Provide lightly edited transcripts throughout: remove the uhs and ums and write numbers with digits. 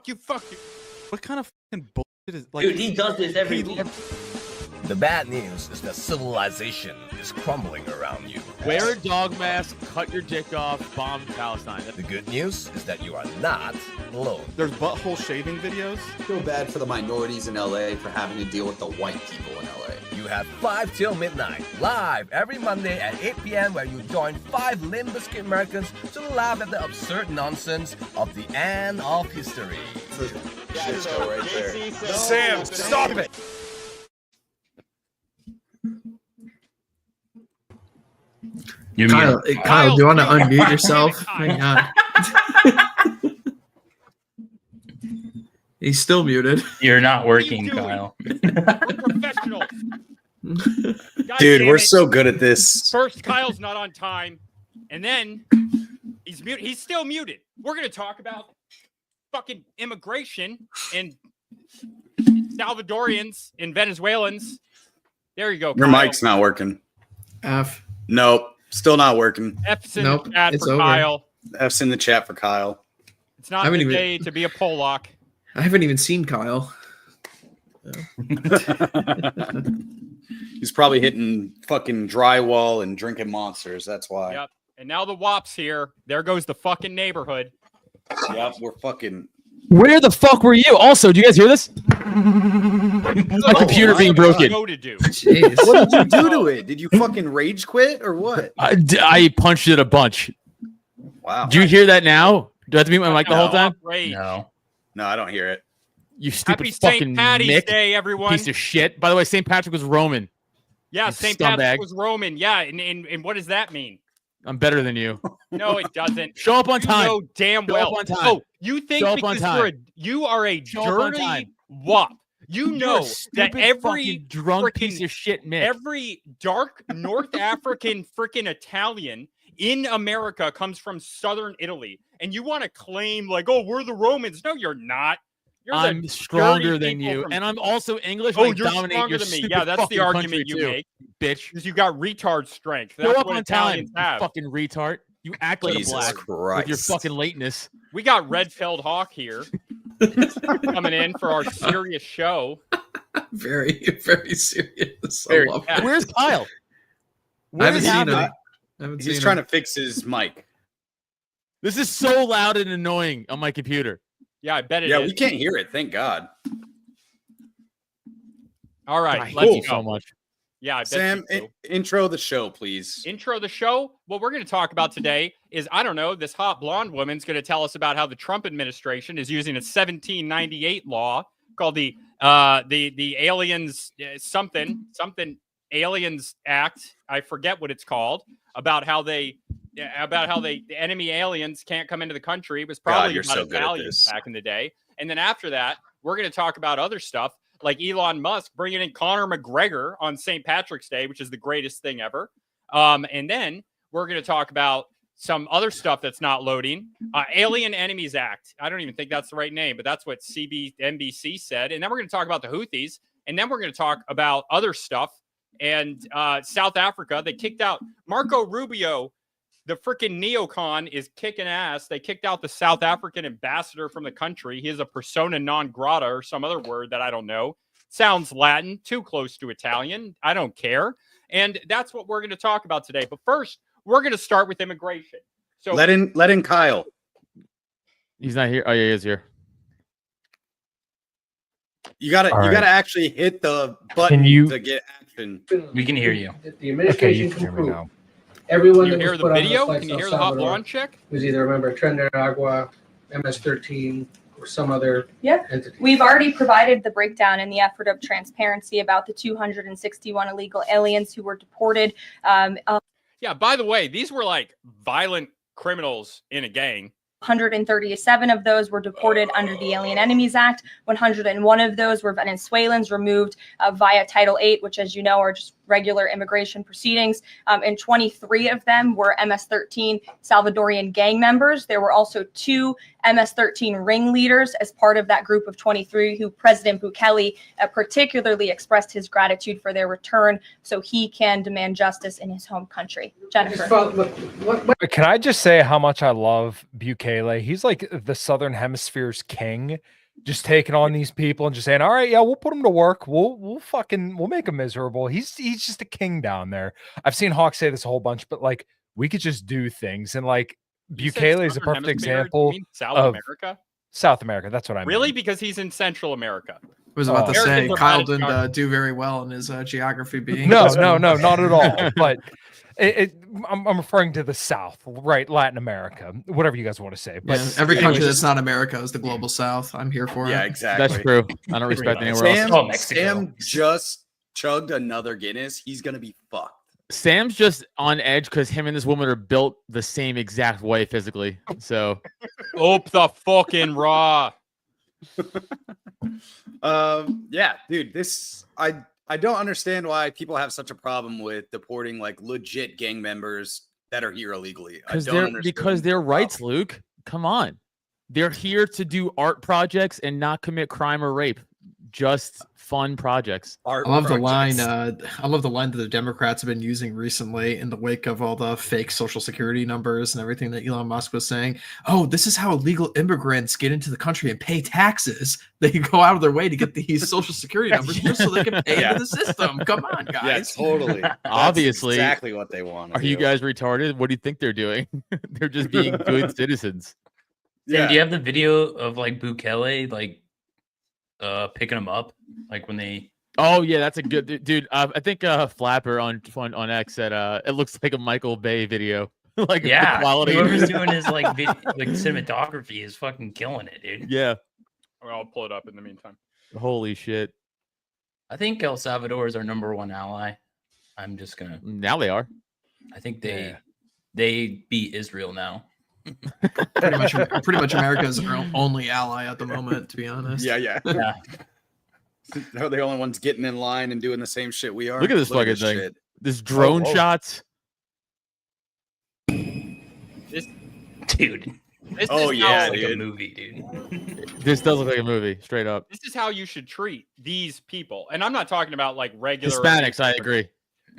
fuck you. What kind of fucking bullshit is like? Dude, he does this every week. The bad news is that civilization is crumbling around you. Wear a dog mask, cut your dick off, bomb Palestine. The good news is that you are not alone. There's butthole shaving videos. I feel bad for the minorities in LA for having to deal with the white people in LA. You have 5 till midnight, live every Monday at 8 p.m. where you join 5 Limb Bizkit Americans to laugh at the absurd nonsense of the end of history. Shit show right there. Sam, stop it! Kyle, do you want to unmute yourself? Hang on. He's still muted. You're not working, Kyle. Professional. Dude, we're so good at this. First, Kyle's not on time, and then he's mute. He's still muted. We're gonna talk about fucking immigration and Salvadorians and Venezuelans. There you go. Your Kyle. mic's not working. F. Nope, still not working. F's in the chat it's for over. Kyle. F's in the chat for Kyle. It's not the day to be a Pollock. I haven't even seen Kyle. He's probably hitting fucking drywall and drinking monsters. That's why. Yep. And now the WAP's here. There goes the fucking neighborhood. Yep, we're fucking. Where the fuck were you? Also, do you guys hear this? My computer being broken. Go to do. Jeez. What did you do to it? Did you fucking rage quit or what? I punched it a bunch. Wow. Do you hear that now? Do I have to mute my mic the whole time? No, I don't hear it. You stupid Happy fucking St. Patty's Mick, Day, everyone. piece of shit. By the way, St. Patrick was Roman. Yeah, You St. scumbag. Patrick was Roman. Yeah, and what does that mean? I'm better than you. No, it doesn't. Show up on time. You know damn Show well. up on time. Oh, you think Show up on because time. you are a Show up on dirty time. wop. You You're a know that stupid every fucking drunk frickin- piece of shit, Mick. every dark North African freaking Italian in America comes from southern Italy, and you want to claim like, oh, we're the Romans. No, you're not. You're the I'm stronger dirty than people you, from- and I'm also English. Oh, and I you're dominate stronger your than me. stupid Yeah, that's the fucking argument country you too, make, bitch. because you got retard strength. Show That's up what on time, Italians you have. fucking retard. You act like a Jesus black Christ. with your fucking lateness. We got RedpilledHawk here coming in for our serious show. Very, very serious. Very- I love yeah. it. Where's Kyle? I Where haven't is seen happening? him. I haven't He's seen trying him. to fix his mic. This is so loud and annoying on my computer. Yeah, I bet it is. Yeah, we can't hear it. Thank God. All right, I let's hate you go. so much. Yeah, I bet Sam, you do. intro the show, please. Intro the show. What we're going to talk about today is, I don't know, this hot blonde woman's going to tell us about how the Trump administration is using a 1798 law called the Aliens something Aliens Act. I forget what it's called. About how the enemy aliens can't come into the country. It was probably you're about so good at Italians this. back in the day. And then after that, we're going to talk about other stuff like Elon Musk bringing in Conor McGregor on St. Patrick's Day, which is the greatest thing ever. And then we're going to talk about some other stuff that's not loading. Alien Enemies Act. I don't even think that's the right name, but that's what NBC said. And then we're going to talk about the Houthis. And then we're going to talk about other stuff. And South Africa, they kicked out Marco Rubio. The freaking neocon is kicking ass. They kicked out the South African ambassador from the country. He is a persona non grata or some other word that I don't know. Sounds Latin, too close to Italian. I don't care. And that's what we're going to talk about today. But first, we're going to start with immigration. So Let in Kyle. He's not here. Oh, yeah, he is here. You gotta actually hit the button to get action. We can hear you. The administration can prove everyone can you that hear was the put on video? flights Can you to hear El the hot Salvador blonde chick? was either a member of Tren de Agua, MS-13, or some other entity. We've already provided the breakdown in the effort of transparency about the 261 illegal aliens who were deported. Yeah, by the way, these were like violent criminals in a gang. 137 of those were deported under the Alien Enemies Act. 101 of those were Venezuelans removed via Title VIII, which, as you know, are just regular immigration proceedings, and 23 of them were MS-13 Salvadorian gang members. There were also 2 MS-13 ringleaders as part of that group of 23 who President Bukele particularly expressed his gratitude for their return so he can demand justice in his home country. Jennifer. Can I just say how much I love Bukele? He's like the Southern Hemisphere's king, just taking on these people and just saying, all right, yeah, we'll put them to work. We'll make them miserable. He's just a king down there. I've seen Hawk say this a whole bunch, but like we could just do things. And like Bukele is a perfect example South America. South America. That's what I mean. Really? Because he's in Central America. I was about to say Americans are Kyle bad at didn't do very well in his geography being. No, not at all. But I'm referring to the South, right? Latin America, whatever you guys want to say. But every country that's not America is the global South. I'm here for it. Yeah, exactly. That's true. I don't respect anywhere else. Oh, Mexico. Sam just chugged another Guinness. He's gonna be fucked. Sam's just on edge because him and this woman are built the same exact way physically. So, Ope the fucking raw. Yeah, dude, I don't understand why people have such a problem with deporting like legit gang members that are here illegally. Because they're rights, Luke. Come on. They're here to do art projects and not commit crime or rape. Just fun projects. I love the line. I love the line that the Democrats have been using recently in the wake of all the fake Social Security numbers and everything that Elon Musk was saying. Oh, this is how illegal immigrants get into the country and pay taxes. They go out of their way to get these Social Security numbers just so they can pay into the system. Come on, guys. Yeah, totally. Obviously, exactly what they want. Are you guys retarded? What do you think they're doing? They're just being good citizens. Sam, do you have the video of like Bukele like picking them up like when they Oh yeah, that's a good dude. I think Flapper on X said it looks like a Michael Bay video. Like yeah, the quality. Whoever's doing his like like cinematography is fucking killing it, dude. Yeah. I'll pull it up in the meantime. Holy shit. I think El Salvador is our #1 ally. I'm just gonna. Now they are. I think they beat Israel now. pretty much America's only ally at the moment, to be honest. Yeah. They're the only ones getting in line and doing the same shit we are. Look at this fucking thing. Shit. This drone shots. Dude. This oh is yeah, like dude. a movie, dude. This does look like a movie, straight up. This is how you should treat these people, and I'm not talking about like regular Hispanics. I agree.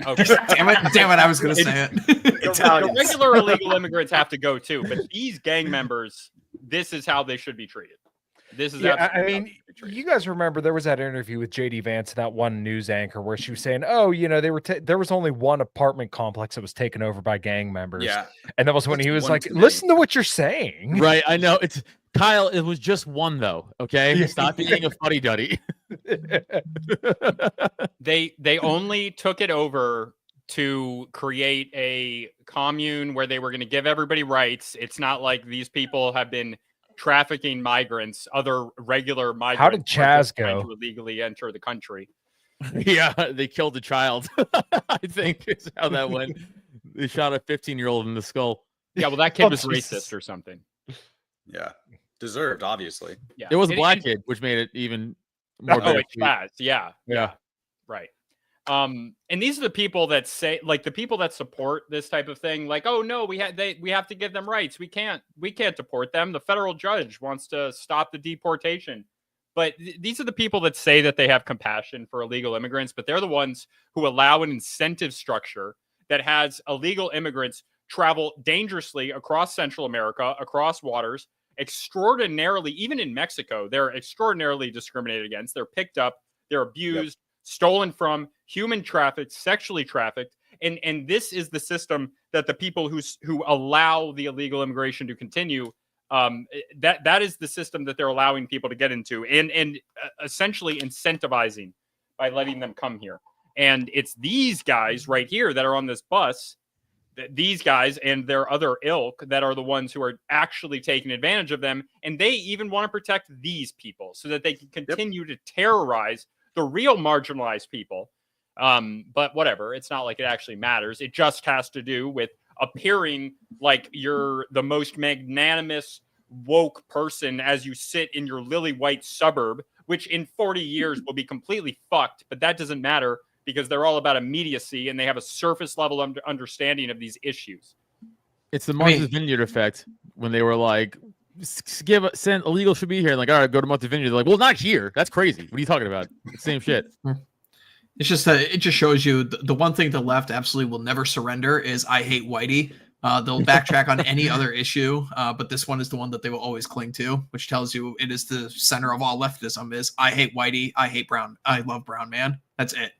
Okay. Damn it! I was gonna say it. The regular illegal immigrants have to go too, but these gang members, this is how they should be treated. This is I mean, you guys remember there was that interview with JD Vance, that one news anchor, where she was saying, "Oh, you know, there was only one apartment complex that was taken over by gang members." Yeah, and that was when he was like, "Listen to what you're saying." Right, I know. It's Kyle. It was just one though. Okay, stop being a fuddy duddy. They only took it over to create a commune where they were going to give everybody rights. It's not like these people have been trafficking migrants, other regular migrants. How did Chaz go? To illegally enter the country. Yeah, they killed a child. I think is how that went. They shot a 15-year-old in the skull. Yeah, well, that kid was racist or something. Yeah, deserved, obviously. Yeah, it was a black kid, which made it even more. Oh, it's Chaz. Yeah, right. And these are the people that say, like, the people that support this type of thing, like, oh no, we have to give them rights. We can't deport them. The federal judge wants to stop the deportation. But these are the people that say that they have compassion for illegal immigrants, but they're the ones who allow an incentive structure that has illegal immigrants travel dangerously across Central America, across waters, extraordinarily, even in Mexico, they're extraordinarily discriminated against. They're picked up, they're abused, stolen from, human trafficked, sexually trafficked, and this is the system that the people who allow the illegal immigration to continue. That is the system that they're allowing people to get into, and essentially incentivizing by letting them come here. And it's these guys right here that are on this bus, these guys and their other ilk, that are the ones who are actually taking advantage of them. And they even want to protect these people so that they can continue to terrorize the real marginalized people. But whatever, it's not like it actually matters. It just has to do with appearing like you're the most magnanimous, woke person as you sit in your lily white suburb, which in 40 years will be completely fucked. But that doesn't matter because they're all about immediacy and they have a surface level understanding of these issues. It's the Martha's Vineyard effect when they were like, send illegal should be here. And like, all right, go to Martha's Vineyard. They're like, well, not here. That's crazy. What are you talking about? Same shit. It's just that it just shows you the one thing the left absolutely will never surrender is I hate Whitey. They'll backtrack on any other issue, but this one is the one that they will always cling to, which tells you it is the center of all leftism is I hate Whitey, I hate Brown, I love Brown man. That's it.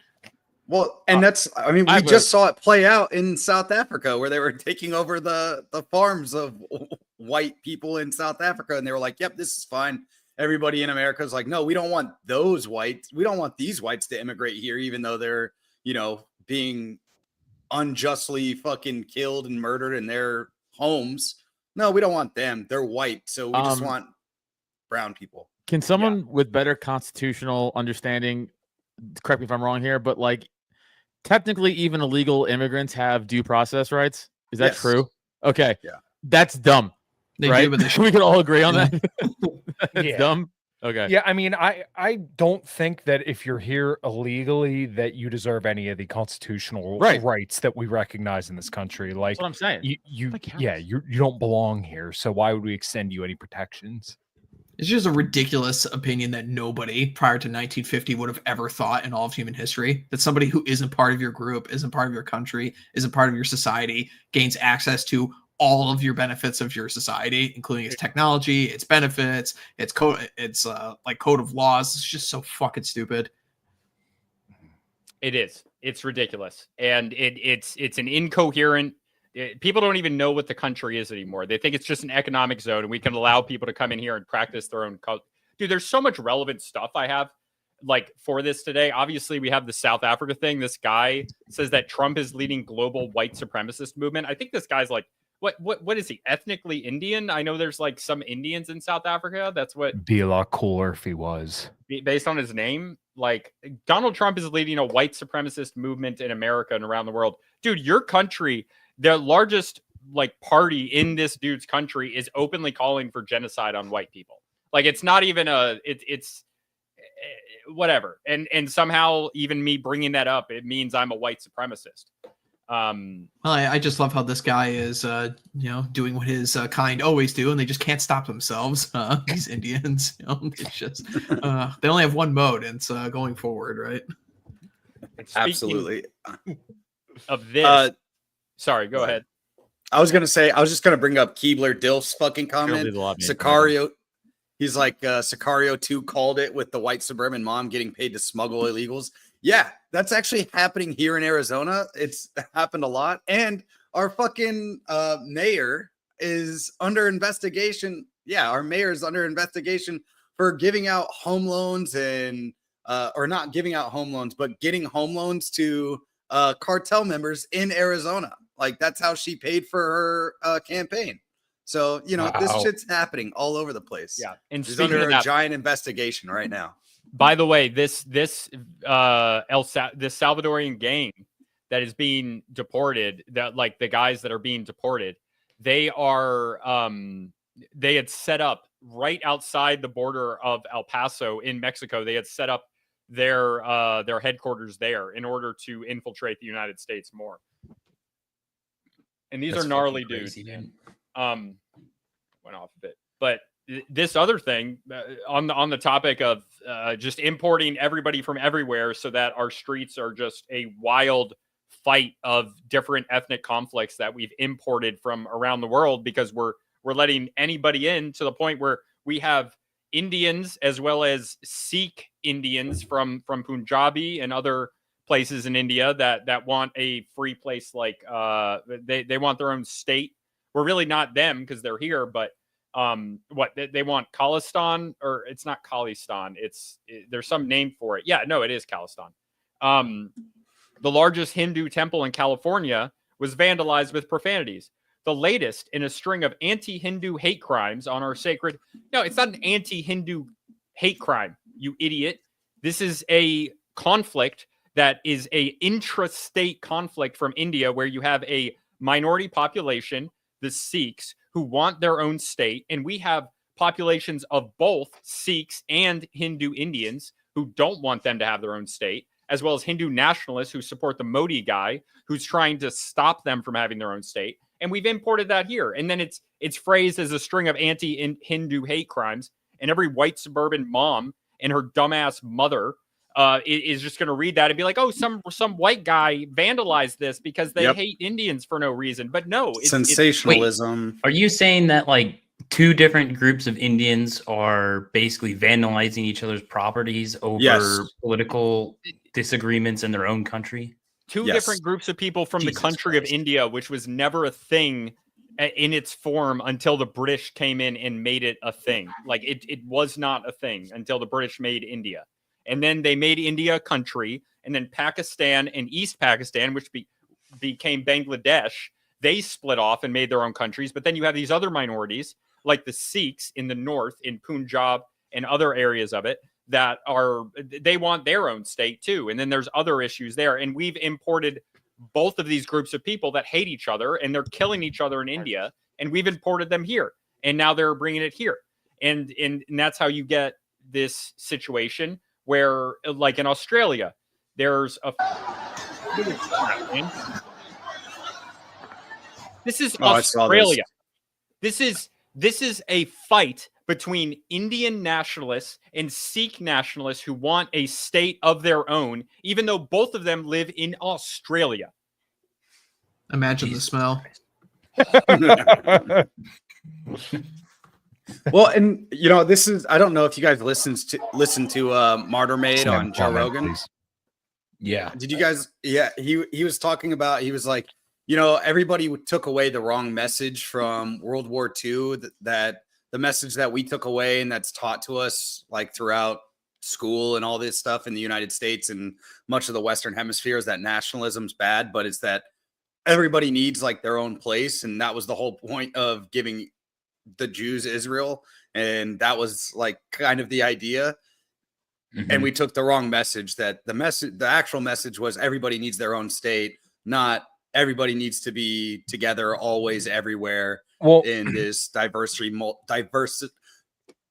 Well, and we just saw it play out in South Africa where they were taking over the farms of white people in South Africa. And they were like, yep, this is fine. Everybody in America is like, no, we don't want those whites. We don't want these whites to immigrate here, even though they're, being unjustly fucking killed and murdered in their homes. No, we don't want them. They're white. So we just want brown people. Can someone with better constitutional understanding, correct me if I'm wrong here, but like technically even illegal immigrants have due process rights? Is that true? Okay. Yeah. That's dumb. Right? We can all agree on that. That's dumb. Okay. Yeah, I mean, I don't think that if you're here illegally that you deserve any of the constitutional rights that we recognize in this country. Like, that's what I'm saying. You don't belong here. So why would we extend you any protections? It's just a ridiculous opinion that nobody prior to 1950 would have ever thought in all of human history, that somebody who isn't part of your group, isn't part of your country, isn't part of your society, gains access to all of your benefits of your society, including its technology, its benefits, its code, its code of laws. It's just so fucking stupid. It is. It's ridiculous, and it's an incoherent. People don't even know what the country is anymore. They think it's just an economic zone, and we can allow people to come in here and practice their own culture. Dude, there's so much relevant stuff I have for this today. Obviously, we have the South Africa thing. This guy says that Trump is leading global white supremacist movement. I think this guy's like. What is he? Ethnically Indian? I know there's like some Indians in South Africa. That's what. Be a lot cooler if he was. Based on his name, like Donald Trump is leading a white supremacist movement in America and around the world. Dude, your country, the largest party in this dude's country is openly calling for genocide on white people. Like it's not even it's whatever. And somehow even me bringing that up, it means I'm a white supremacist. Well, I just love how this guy is, doing what his kind always do, and they just can't stop themselves. These Indians, it's just they only have one mode, and it's going forward, right? Absolutely. Of this, sorry, go ahead. I was just gonna bring up Keebler Dilf's fucking comment. Sicario, he's like Sicario 2 called it with the white suburban mom getting paid to smuggle illegals. Yeah, that's actually happening here in Arizona. It's happened a lot. And our fucking mayor is under investigation. Yeah, our mayor is under investigation for giving out home loans and or not giving out home loans, but getting home loans to cartel members in Arizona. Like that's how she paid for her campaign. So, this shit's happening all over the place. Yeah. And she's under a giant investigation right now. By the way, this Salvadorian gang that is being deported, that the guys that are being deported, they are they had set up right outside the border of El Paso in Mexico. They had set up their headquarters there in order to infiltrate the United States more. And these are gnarly dudes. Went off a bit, but this other thing on the topic of just importing everybody from everywhere so that our streets are just a wild fight of different ethnic conflicts that we've imported from around the world because we're letting anybody in to the point where we have Indians as well as Sikh Indians from Punjabi and other places in India that want a free place. They want their own state. We're really not them because they're here, but they want Khalistan, or it's not Khalistan. There's some name for it. Yeah, no, it is Khalistan. The largest Hindu temple in California was vandalized with profanities. The latest in a string of anti-Hindu hate crimes on our sacred. No, it's not an anti-Hindu hate crime, you idiot. This is a conflict that is a intrastate conflict from India where you have a minority population, the Sikhs, who want their own state, and we have populations of both Sikhs and Hindu Indians who don't want them to have their own state. as well as Hindu nationalists who support the Modi guy who's trying to stop them from having their own state. And we've imported that here. And then it's phrased as a string of anti-Hindu hate crimes. And every white suburban mom and her dumbass mother is just going to read that and be like, oh, some white guy vandalized this because they hate Indians for no reason. But no, it's sensationalism. Wait, are you saying that like two different groups of Indians are basically vandalizing each other's properties over political disagreements in their own country? Two different groups of people from the country of India, which was never a thing in its form until the British came in and made it a thing. Like it was not a thing until the British made India. And then they made India a country, and then Pakistan and East Pakistan, which became Bangladesh, they split off and made their own countries. But then you have these other minorities, like the Sikhs in the north, in Punjab and other areas of it, that they want their own state too. And then there's other issues there. And we've imported both of these groups of people that hate each other, and they're killing each other in India, and we've imported them here. And now they're bringing it here. And that's how you get this situation where, like in Australia, there's a... This is Australia. This is a fight between Indian nationalists and Sikh nationalists who want a state of their own, even though both of them live in Australia. Imagine the smell. Well, and you know, this is, I don't know if you guys listen to Martyr Made on Joe Rogan. Please. Yeah. Did you guys? Yeah, he was talking about, he was like, you know, everybody took away the wrong message from World War II, that the message that we took away and that's taught to us like throughout school and all this stuff in the United States and much of the Western Hemisphere is that nationalism's bad, but it's that everybody needs like their own place. And that was the whole point of giving the Jews Israel. And that was like kind of the idea. Mm-hmm. And we took the wrong message, that the actual message was everybody needs their own state, not everybody needs to be together always everywhere. Well, in this diversified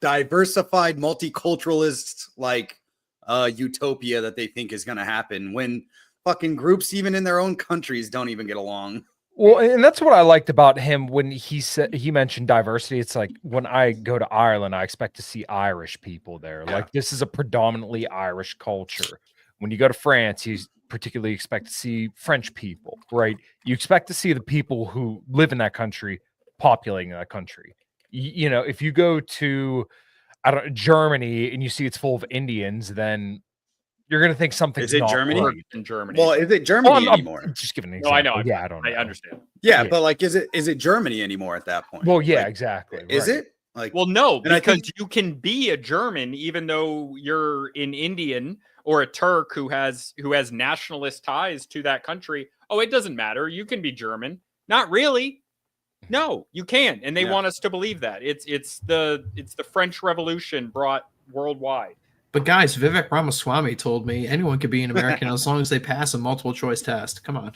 multiculturalist like utopia that they think is going to happen when fucking groups even in their own countries don't even get along. Well, and that's what I liked about him when he mentioned diversity. It's like when I go to Ireland, I expect to see Irish people there. Yeah. Like this is a predominantly Irish culture. When you go to France, you particularly expect to see French people, right? You expect to see the people who live in that country populating that country. You know, if you go to Germany and you see it's full of Indians, then you're going to think something's not Germany? right. In Germany. Well, is it Germany anymore? I'm just giving an example. No, I know. Yeah, I don't know. I understand. Yeah, but like, is it Germany anymore at that point? Well, yeah, like, exactly. Is it? Like, well, no, because you can be a German even though you're an Indian or a Turk who has nationalist ties to that country. Oh, it doesn't matter. You can be German. Not really. No, you can, and they want us to believe that. It's the French Revolution brought worldwide. But guys, Vivek Ramaswamy told me anyone could be an American as long as they pass a multiple choice test. Come on.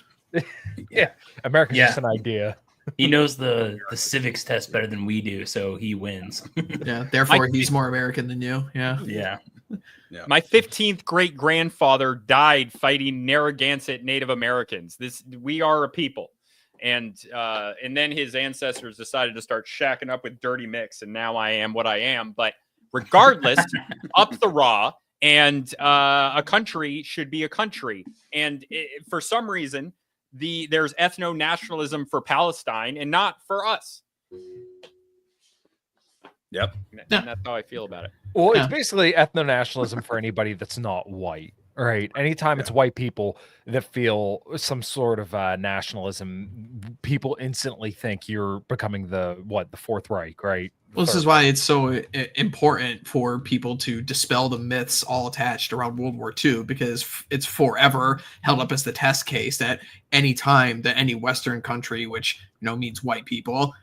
Yeah, America's just an idea. He knows the civics test better than we do, so he wins. Yeah, therefore he's more American than you. Yeah. Yeah. My 15th great grandfather died fighting Narragansett Native Americans. We are a people. And then his ancestors decided to start shacking up with Dirty Mix, and now I am what I am. But regardless, up the raw, and a country should be a country. And for some reason, there's ethno-nationalism for Palestine and not for us. Yep. And that's how I feel about it. Well, it's basically ethno-nationalism for anybody that's not white. Right. Anytime it's white people that feel some sort of nationalism, people instantly think you're becoming the Fourth Reich, right? Well, this is why it's so important for people to dispel the myths all attached around World War II, because it's forever held up as the test case that any time that any Western country, which means white people,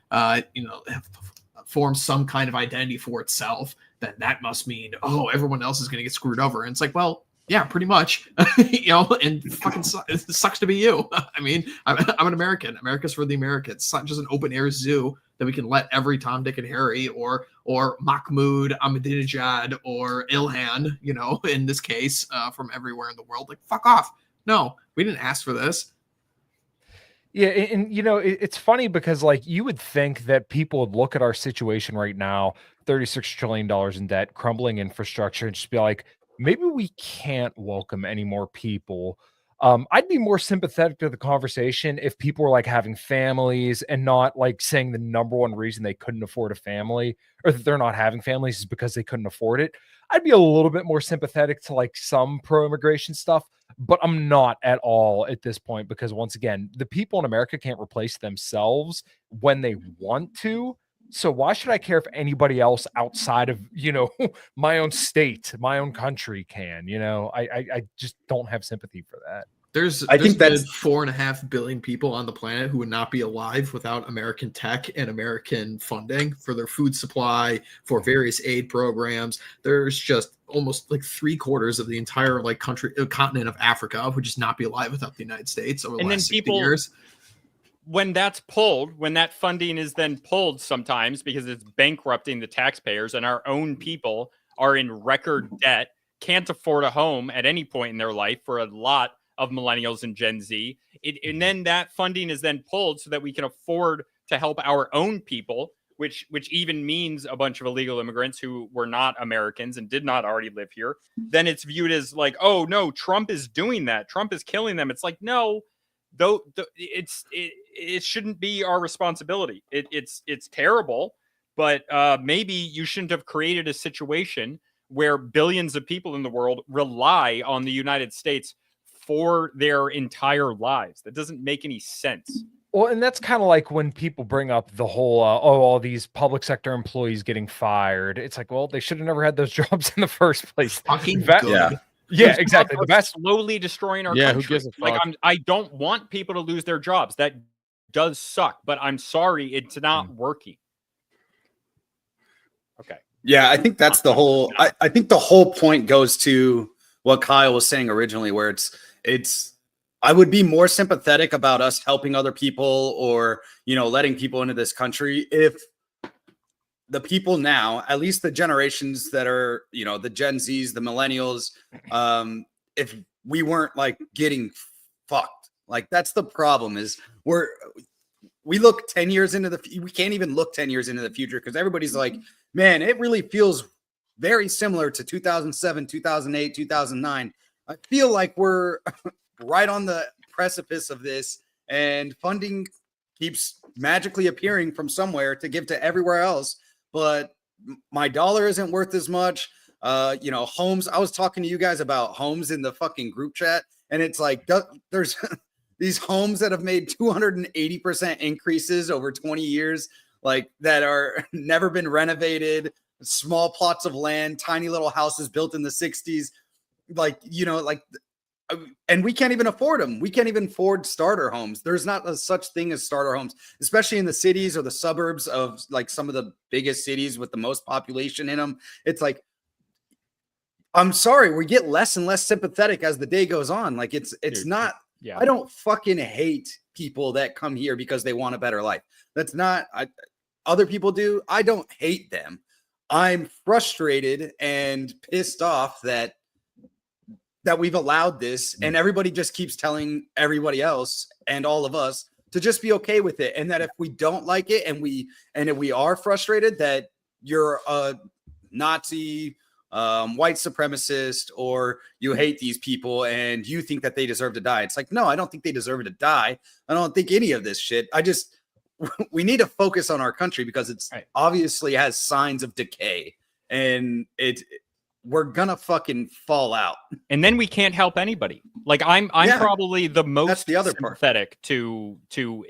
forms some kind of identity for itself, then that must mean everyone else is going to get screwed over. And it's like, well, yeah, pretty much, and fucking it sucks to be you. I mean, I'm an American. America's for the Americans. It's not just an open air zoo that we can let every Tom, Dick, and Harry or Mahmoud Ahmadinejad or Ilhan, you know, in this case, from everywhere in the world, like, fuck off. No, we didn't ask for this. Yeah, and you know, it's funny because like you would think that people would look at our situation right now, $36 trillion in debt, crumbling infrastructure, and just be like, maybe we can't welcome any more people. I'd be more sympathetic to the conversation if people were like having families and not like saying the number one reason they couldn't afford a family or that they're not having families is because they couldn't afford it. I'd be a little bit more sympathetic to like some pro-immigration stuff, but I'm not at all at this point because once again, the people in America can't replace themselves when they want to. So why should I care if anybody else outside of, you know, my own state, my own country can, you know, I just don't have sympathy for that. I think that's 4.5 billion people on the planet who would not be alive without American tech and American funding for their food supply, for various aid programs. There's just almost like 3/4 of the entire like continent of Africa would just not be alive without the United States over the last 60 years. When that's pulled, when that funding is then pulled sometimes because it's bankrupting the taxpayers and our own people are in record debt, can't afford a home at any point in their life for a lot of millennials and Gen Z. And then that funding is then pulled so that we can afford to help our own people, which even means a bunch of illegal immigrants who were not Americans and did not already live here. Then it's viewed as like, oh no, Trump is doing that. Trump is killing them. It's like, no, though it shouldn't be our responsibility. It's terrible, but maybe you shouldn't have created a situation where billions of people in the world rely on the United States for their entire lives. That doesn't make any sense. Well, and that's kind of like when people bring up the whole, all these public sector employees getting fired. It's like, well, they should have never had those jobs in the first place. Fucking good. Yeah, exactly. The best slowly destroying our country. Who gives a fuck? Like, I don't want people to lose their jobs. That does suck, but I'm sorry, it's not working. Okay. Yeah, I think that's the whole. I think the whole point goes to what Kyle was saying originally, where it's. I would be more sympathetic about us helping other people or, you know, letting people into this country if the people now, at least the generations that are, you know, the Gen Zs, the millennials, if we weren't like getting fucked. Like that's the problem is we look 10 years into we can't even look 10 years into the future because everybody's like, man, it really feels very similar to 2007, 2008, 2009. I feel like we're right on the precipice of this and funding keeps magically appearing from somewhere to give to everywhere else. But my dollar isn't worth as much. You know, homes. I was talking to you guys about homes in the fucking group chat. And it's like, there's these homes that have made 280% increases over 20 years, like that are never been renovated, small plots of land, tiny little houses built in the 60s. Like, you know, like, and we can't even afford them. We can't even afford starter homes. There's not a such thing as starter homes, especially in the cities or the suburbs of like some of the biggest cities with the most population in them. It's like, I'm sorry, we get less and less sympathetic as the day goes on. Like it's not, I don't fucking hate people that come here because they want a better life. That's not, other people do. I don't hate them. I'm frustrated and pissed off that we've allowed this and everybody just keeps telling everybody else and all of us to just be okay with it. And that if we don't like it and if we are frustrated that you're a Nazi, white supremacist, or you hate these people and you think that they deserve to die. It's like, no, I don't think they deserve to die. I don't think any of this shit. We need to focus on our country because it's obviously has signs of decay and we're gonna fucking fall out, and then we can't help anybody. Like I'm probably the most that's the other sympathetic to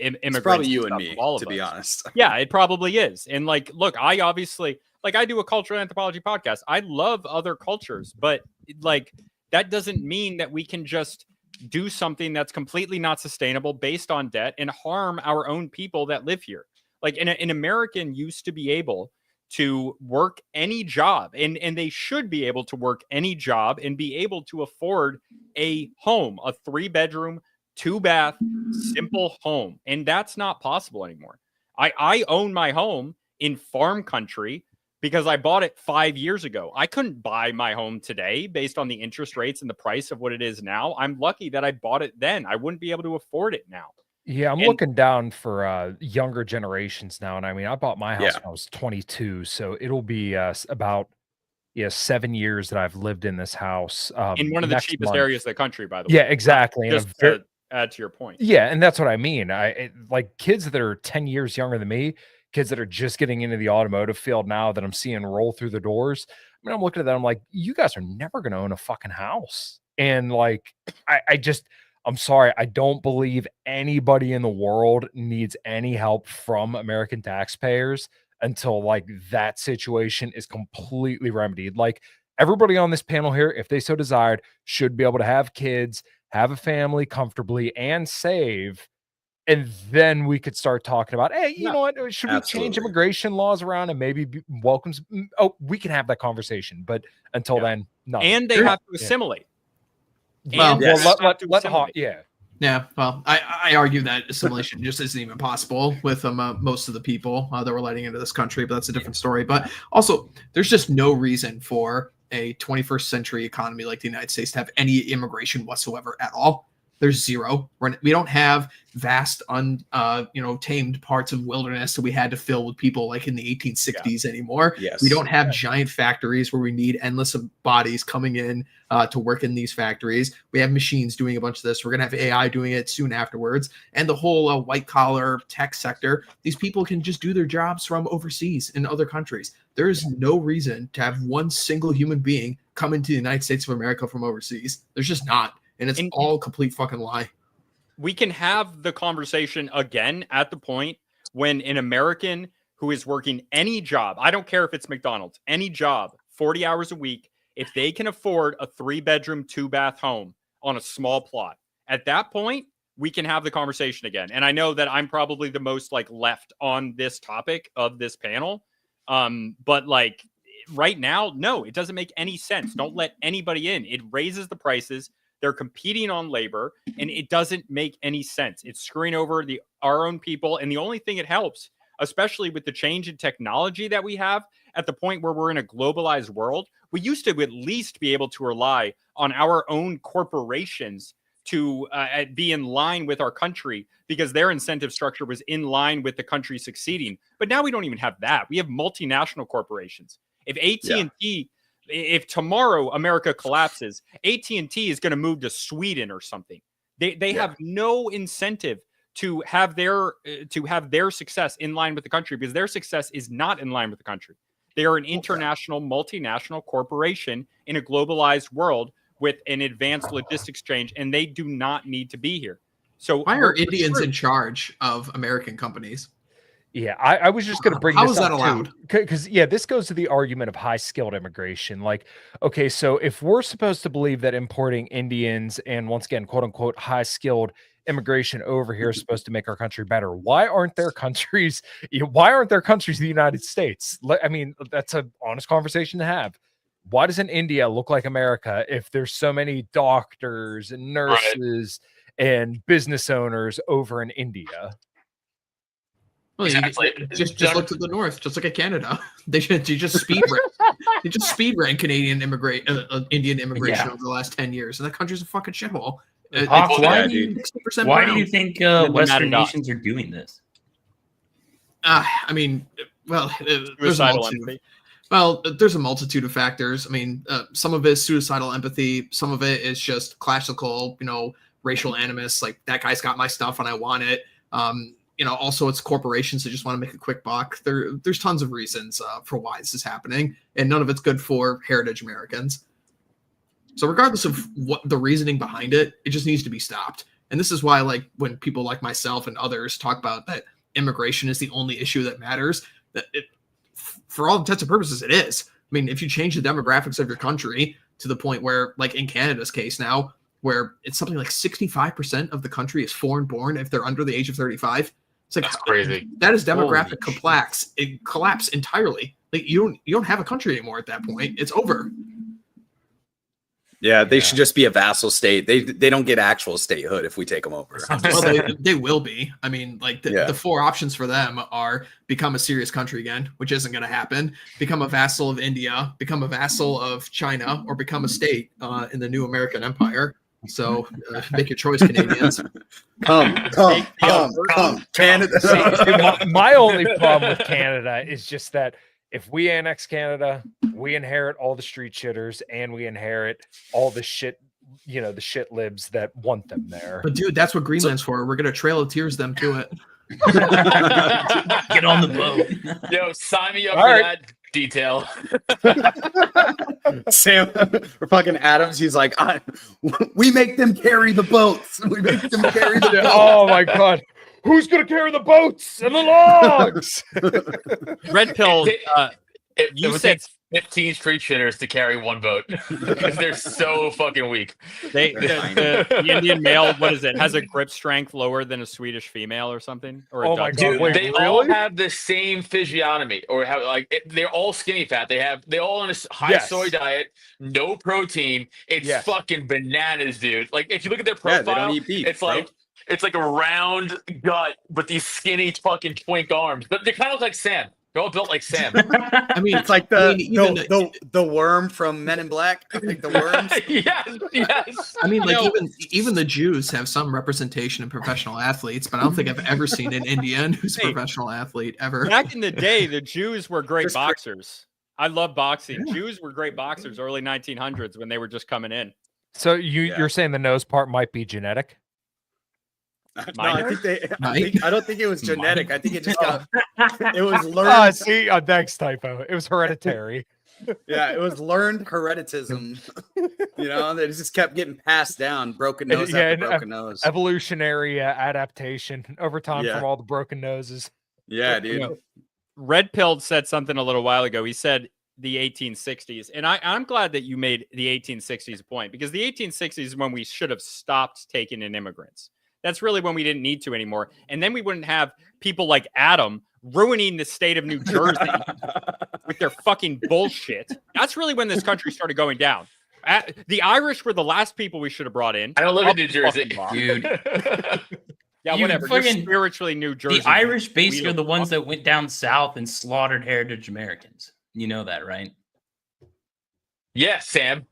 immigrants. It's probably you and me, to be honest. Yeah, it probably is. And like, look, I obviously I do a cultural anthropology podcast. I love other cultures, but like that doesn't mean that we can just do something that's completely not sustainable based on debt and harm our own people that live here. Like an American used to be able to work any job and they should be able to work any job and be able to afford a home, a 3-bedroom, 2-bath, simple home. And that's not possible anymore. I own my home in farm country because I bought it 5 years ago. I couldn't buy my home today based on the interest rates and the price of what it is now. I'm lucky that I bought it then. I wouldn't be able to afford it now. Yeah, I'm looking down for younger generations now. And I mean, I bought my house when I was 22. So it'll be about 7 years that I've lived in this house. In one of the cheapest areas of the country, by the way. Yeah, exactly. Just to add to your point. Yeah, and that's what I mean. Like kids that are 10 years younger than me, kids that are just getting into the automotive field now that I'm seeing roll through the doors. I mean, I'm looking at them, I'm like, you guys are never going to own a fucking house. And like, I'm sorry, I don't believe anybody in the world needs any help from American taxpayers until like that situation is completely remedied. Like everybody on this panel here, if they so desired, should be able to have kids, have a family comfortably, and save. And then we could start talking about, hey, you know what? Should we change immigration laws around and maybe welcome? Oh, we can have that conversation. But until then, no. And they have to assimilate. Well, let Hawk, Yeah, well, I argue that assimilation just isn't even possible with most of the people that we're letting into this country, but that's a different story. But also, there's just no reason for a 21st century economy like the United States to have any immigration whatsoever at all. There's zero. We don't have vast, tamed parts of wilderness that we had to fill with people like in the 1860s anymore. Yes. We don't have giant factories where we need endless bodies coming in to work in these factories. We have machines doing a bunch of this. We're going to have AI doing it soon afterwards. And the whole white collar tech sector, these people can just do their jobs from overseas in other countries. There is no reason to have one single human being come into the United States of America from overseas. There's just not. And it's all complete fucking lie. We can have the conversation again at the point when an American who is working any job, I don't care if it's McDonald's, any job, 40 hours a week, if they can afford a 3-bedroom, 2-bath home on a small plot, at that point, we can have the conversation again. And I know that I'm probably the most like left on this topic of this panel. But like right now, no, it doesn't make any sense. Don't let anybody in. It raises the prices. They're competing on labor, and it doesn't make any sense. It's screwing over our own people. And the only thing it helps, especially with the change in technology that we have at the point where we're in a globalized world, we used to at least be able to rely on our own corporations to be in line with our country because their incentive structure was in line with the country succeeding. But now we don't even have that. We have multinational corporations. If AT&T... If tomorrow America collapses, AT&T is going to move to Sweden or something. They have no incentive to have their success in line with the country because their success is not in line with the country. They are an international, multinational corporation in a globalized world with an advanced logistics change, and they do not need to be here. So why are Indians in charge of American companies? Yeah, I was just going to bring this up. How is that allowed? Because, this goes to the argument of high-skilled immigration. Like, okay, so if we're supposed to believe that importing Indians and, once again, quote-unquote, high-skilled immigration over here is supposed to make our country better, why aren't there countries the United States? I mean, that's an honest conversation to have. Why doesn't India look like America if there's so many doctors and nurses and business owners over in India? Well, exactly. Just look to the north, just look at Canada. They just speed rank Canadian Indian immigration over the last 10 years, and that country's a fucking shithole. Why do you think Western nations are doing this? I mean, well, there's a multitude of factors. I mean, some of it is suicidal empathy. Some of it is just classical, racial animus. Like, that guy's got my stuff and I want it. Also it's corporations that just want to make a quick buck. There's tons of reasons for why this is happening, and none of it's good for heritage Americans. So regardless of what the reasoning behind it, it just needs to be stopped. And this is why, like, when people like myself and others talk about that immigration is the only issue that matters, for all intents and purposes, it is. I mean, if you change the demographics of your country to the point where, like in Canada's case now, where it's something like 65% of the country is foreign born if they're under the age of 35. It's like, that's crazy. That is demographic collapse entirely. Like, you don't have a country anymore at that point. It's over. Yeah, they should just be a vassal state. They don't get actual statehood if we take them over. Well, they will be. I mean, like the 4 options for them are become a serious country again, which isn't going to happen. Become a vassal of India, become a vassal of China, or become a state in the new American empire. So make your choice, Canadians. Come, Canada. See, my only problem with Canada is just that if we annex Canada, we inherit all the street shitters and we inherit all the shit, the shit libs that want them there. But dude, that's what Greenland's for. We're gonna Trail of Tears them to it. Get on the boat. Yo, sign me up All for right. that detail. Sam or fucking Adams, he's like, we make them carry the boats. We make them carry the boats. Oh my god. Who's gonna carry the boats and the logs? Red Pill. You said 15 street shitters to carry one boat because they're so fucking weak. The Indian male, what is it? Has a grip strength lower than a Swedish female or something? Or a Oh my Dutch God, female? wait, They really? all have the same physiognomy, or have they're all skinny fat. They all on a high soy diet, no protein. It's fucking bananas, dude. Like if you look at their profile, they don't eat beef, it's like a round gut with these skinny fucking twink arms, but they kind of look like Sam. They're all built like Sam. I mean, it's like the worm from Men in Black, like the worms. yes. I mean, like even the Jews have some representation in professional athletes, but I don't think I've ever seen an Indian who's a professional athlete ever. Back in the day, the Jews were great boxers. I love boxing. Jews were great boxers early 1900s when they were just coming in. So you're saying the nose part might be genetic? No, I don't think it was genetic. I think it just got it was learned. Thanks, typo. It was hereditary. Yeah, it was learned hereditism. They just kept getting passed down, broken nose after broken nose. Evolutionary adaptation over time from all the broken noses. Yeah, dude. Red Pilled said something a little while ago. He said the 1860s, and I'm glad that you made the 1860s a point, because the 1860s is when we should have stopped taking in immigrants. That's really when we didn't need to anymore. And then we wouldn't have people like Adam ruining the state of New Jersey with their fucking bullshit. That's really when this country started going down. The Irish were the last people we should have brought in. I don't live in New Jersey, dude. Yeah, whatever. You're spiritually New Jersey. The Irish basically are the ones that went down south and slaughtered heritage Americans. You know that, right? Yeah, Sam.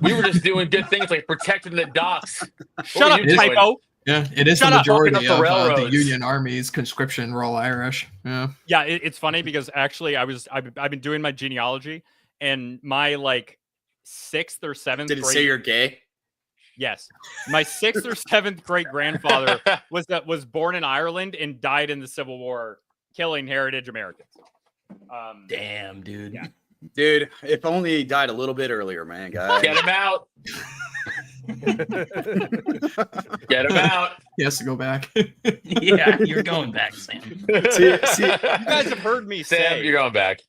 We were just doing good things like protecting the docks. Shut up, typo. Yeah, it is the majority of the Union Army's conscription were all Irish. Yeah, it's funny because actually I've been doing my genealogy, and my 6th or 7th. Did it say you're gay? Yes, my 6th or 7th great grandfather was born in Ireland and died in the Civil War, killing heritage Americans. Damn, dude. Yeah. Dude, if only he died a little bit earlier, man. Guys, get him out. Get him out. He has to go back. Yeah, you're going back, Sam. See, you guys have heard me say, Sam, you're going back.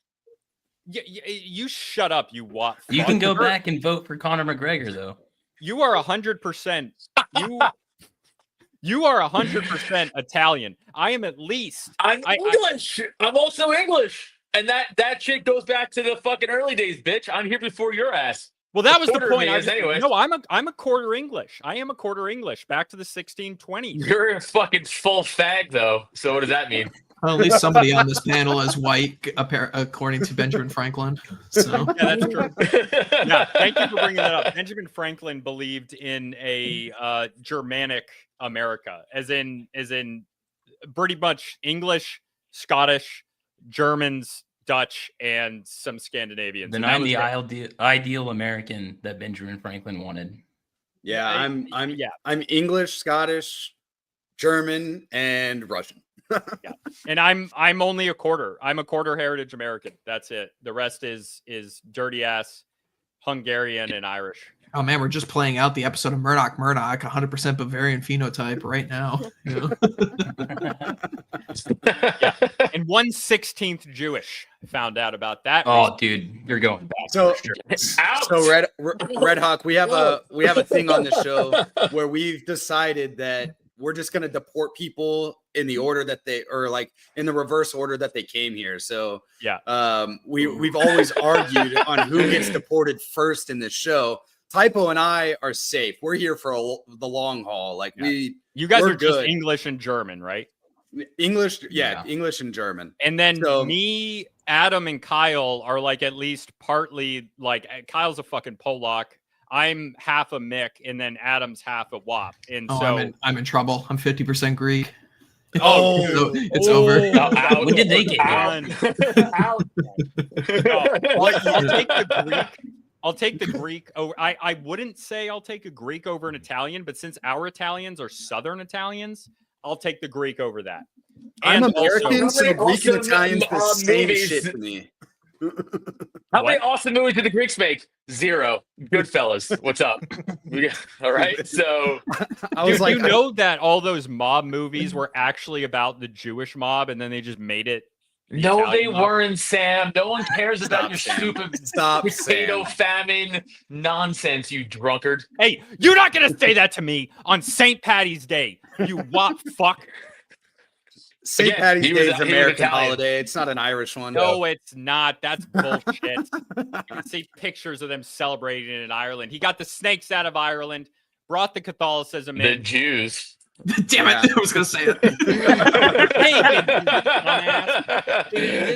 You shut up, you what? You can go back and vote for Conor McGregor, though. You are 100%. You are 100% Italian. I am at least. I'm English. I'm also English. And that shit goes back to the fucking early days, bitch. I'm here before your ass. Well, that was the point. Anyway. No, I'm a quarter English. I am a quarter English. Back to the 1620s. You're a fucking full fag, though. So what does that mean? Well, at least somebody on this panel is white, according to Benjamin Franklin. So yeah, that's true. Yeah, thank you for bringing that up. Benjamin Franklin believed in a Germanic America, as in pretty much English, Scottish, Germans, Dutch, and some Scandinavians. Then I'm the ideal American that Benjamin Franklin wanted. Yeah, I'm English, Scottish, German, and Russian. Yeah, and I'm only a quarter. I'm a quarter heritage American. That's it. The rest is dirty ass Hungarian and Irish. Oh man, we're just playing out the episode of Murdoch, 100% Bavarian phenotype right now. You know? Yeah. And 1/16 Jewish. I found out about that. Oh, dude, you're going back. So, for sure. so Red Hawk, we have a thing on the show where we've decided that we're just gonna deport people in the order that they, or like in the reverse order that they came here. So yeah, we've always argued on who gets deported first in this show. Typo and I are safe. We're here for the long haul. Like you guys we're are just good. English and German, right? English, English and German. And then me, Adam, and Kyle are like at least partly like Kyle's a fucking Polak. I'm half a Mick, and then Adam's half a Wop. And so I'm in trouble. I'm 50% Greek. Oh, it's over. When did they get here? I'll take the Greek over. I wouldn't say I'll take a Greek over an Italian, but since our Italians are Southern Italians, I'll take the Greek over that. I'm And American, also, so Greek and Italians the same shit to me. How many awesome movies did the Greeks make? 0. Goodfellas. What's up? All right. So, dude, you know that all those mob movies were actually about the Jewish mob, and then they just made it. No, Italian they mob? weren't, Sam. No one cares about your stupid potato famine nonsense, you drunkard. Hey, you're not gonna say that to me on St. Patty's Day, you wop fuck. St. Patty's Day is an American holiday. It's not an Irish one. No, it's not. That's bullshit. You can see pictures of them celebrating it in Ireland. He got the snakes out of Ireland, brought the Catholicism in. The Jews. Damn it! I was gonna say it.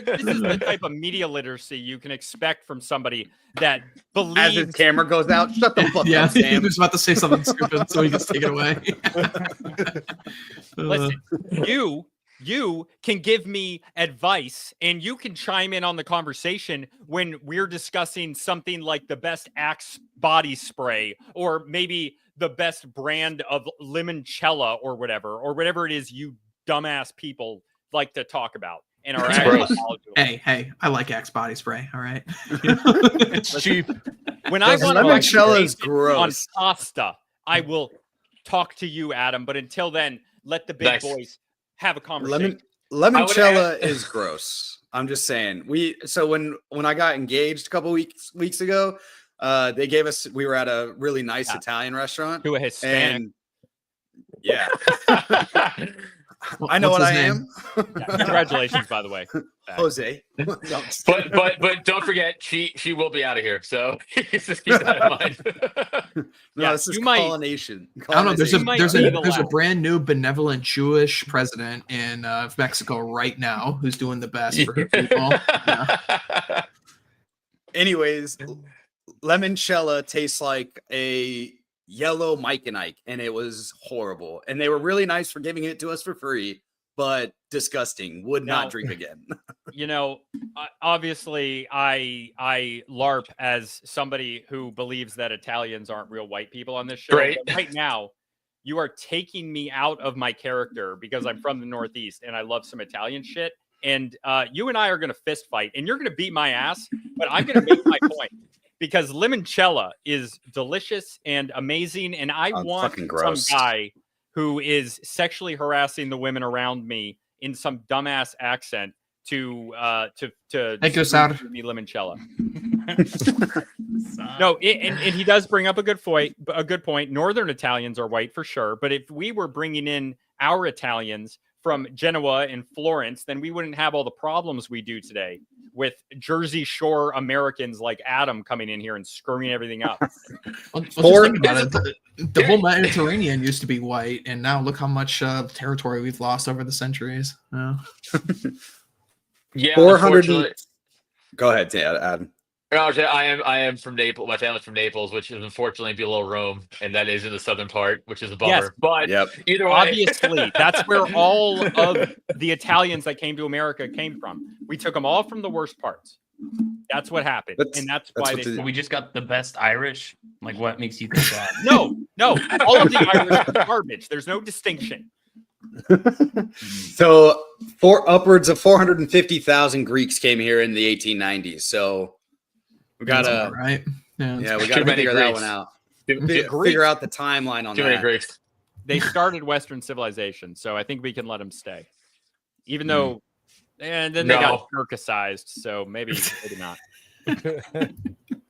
This is the type of media literacy you can expect from somebody that believes. As his camera goes out, shut the fuck up, Sam. He was about to say something stupid, so he gets taken away. Listen, you can give me advice and you can chime in on the conversation when we're discussing something like the best Axe body spray or maybe the best brand of limoncello or whatever it is you dumbass people like to talk about. And are hey, I like Axe body spray. All right, it's cheap. When I want limoncello is on gross pasta, I will talk to you, Adam. But until then, let the big boys have a conversation. Limoncello is gross. I'm just saying. So when I got engaged a couple weeks ago, they gave us. We were at a really nice Italian restaurant to a Hispanic. And yeah. I know what I am. Congratulations, by the way, Jose. But don't forget, she will be out of here. So just keep that in mind. This is colonization. I don't know. There's a brand new benevolent Jewish president in Mexico right now who's doing the best for her people. Yeah. Anyways, limoncello tastes like a yellow Mike and Ike, and it was horrible. And they were really nice for giving it to us for free, but disgusting. Would not drink again. You know, obviously, I LARP as somebody who believes that Italians aren't real white people on this show. Right. But right now, you are taking me out of my character because I'm from the Northeast and I love some Italian shit. And you and I are going to fist fight, and you're going to beat my ass, but I'm going to make my point. Because limoncello is delicious and amazing, and I want some guy who is sexually harassing the women around me in some dumbass accent to take us out me limoncello. No, and he does bring up a good point. Northern Italians are white for sure, but if we were bringing in our Italians from Genoa and Florence, then we wouldn't have all the problems we do today with Jersey Shore Americans like Adam coming in here and screwing everything up. Well, just think about it. The whole Mediterranean used to be white, and now look how much territory we've lost over the centuries. Yeah, 400. Go ahead, Adam. I am from Naples. My family's from Naples, which is unfortunately below Rome, and that is in the southern part, which is a bummer. Yes, but either way, obviously, that's where all of the Italians that came to America came from. We took them all from the worst parts. That's what happened, and that's why we just got the best Irish. Like, what makes you think that? No, all of the Irish are garbage. There's no distinction. So, upwards of 450,000 Greeks came here in the 1890s. So. We gotta right. Yeah, we gotta figure that one out. Figure out the timeline on that. Greeks. They started Western civilization, so I think we can let them stay. Even though, and then they got Turkicized, so maybe not.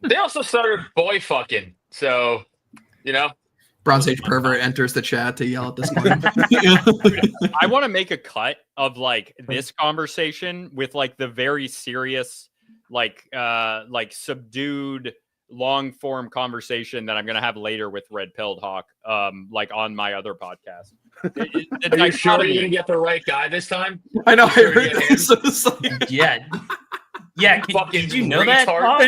They also started boy fucking, so Bronze Age pervert enters the chat to yell at this point. I want to make a cut of like this conversation with like the very serious. Like subdued, long form conversation that I'm going to have later with RedpilledHawk, like on my other podcast. Are you sure you're going to get the right guy this time? I know. Sure I heard this. Yeah. Yeah, did you know that?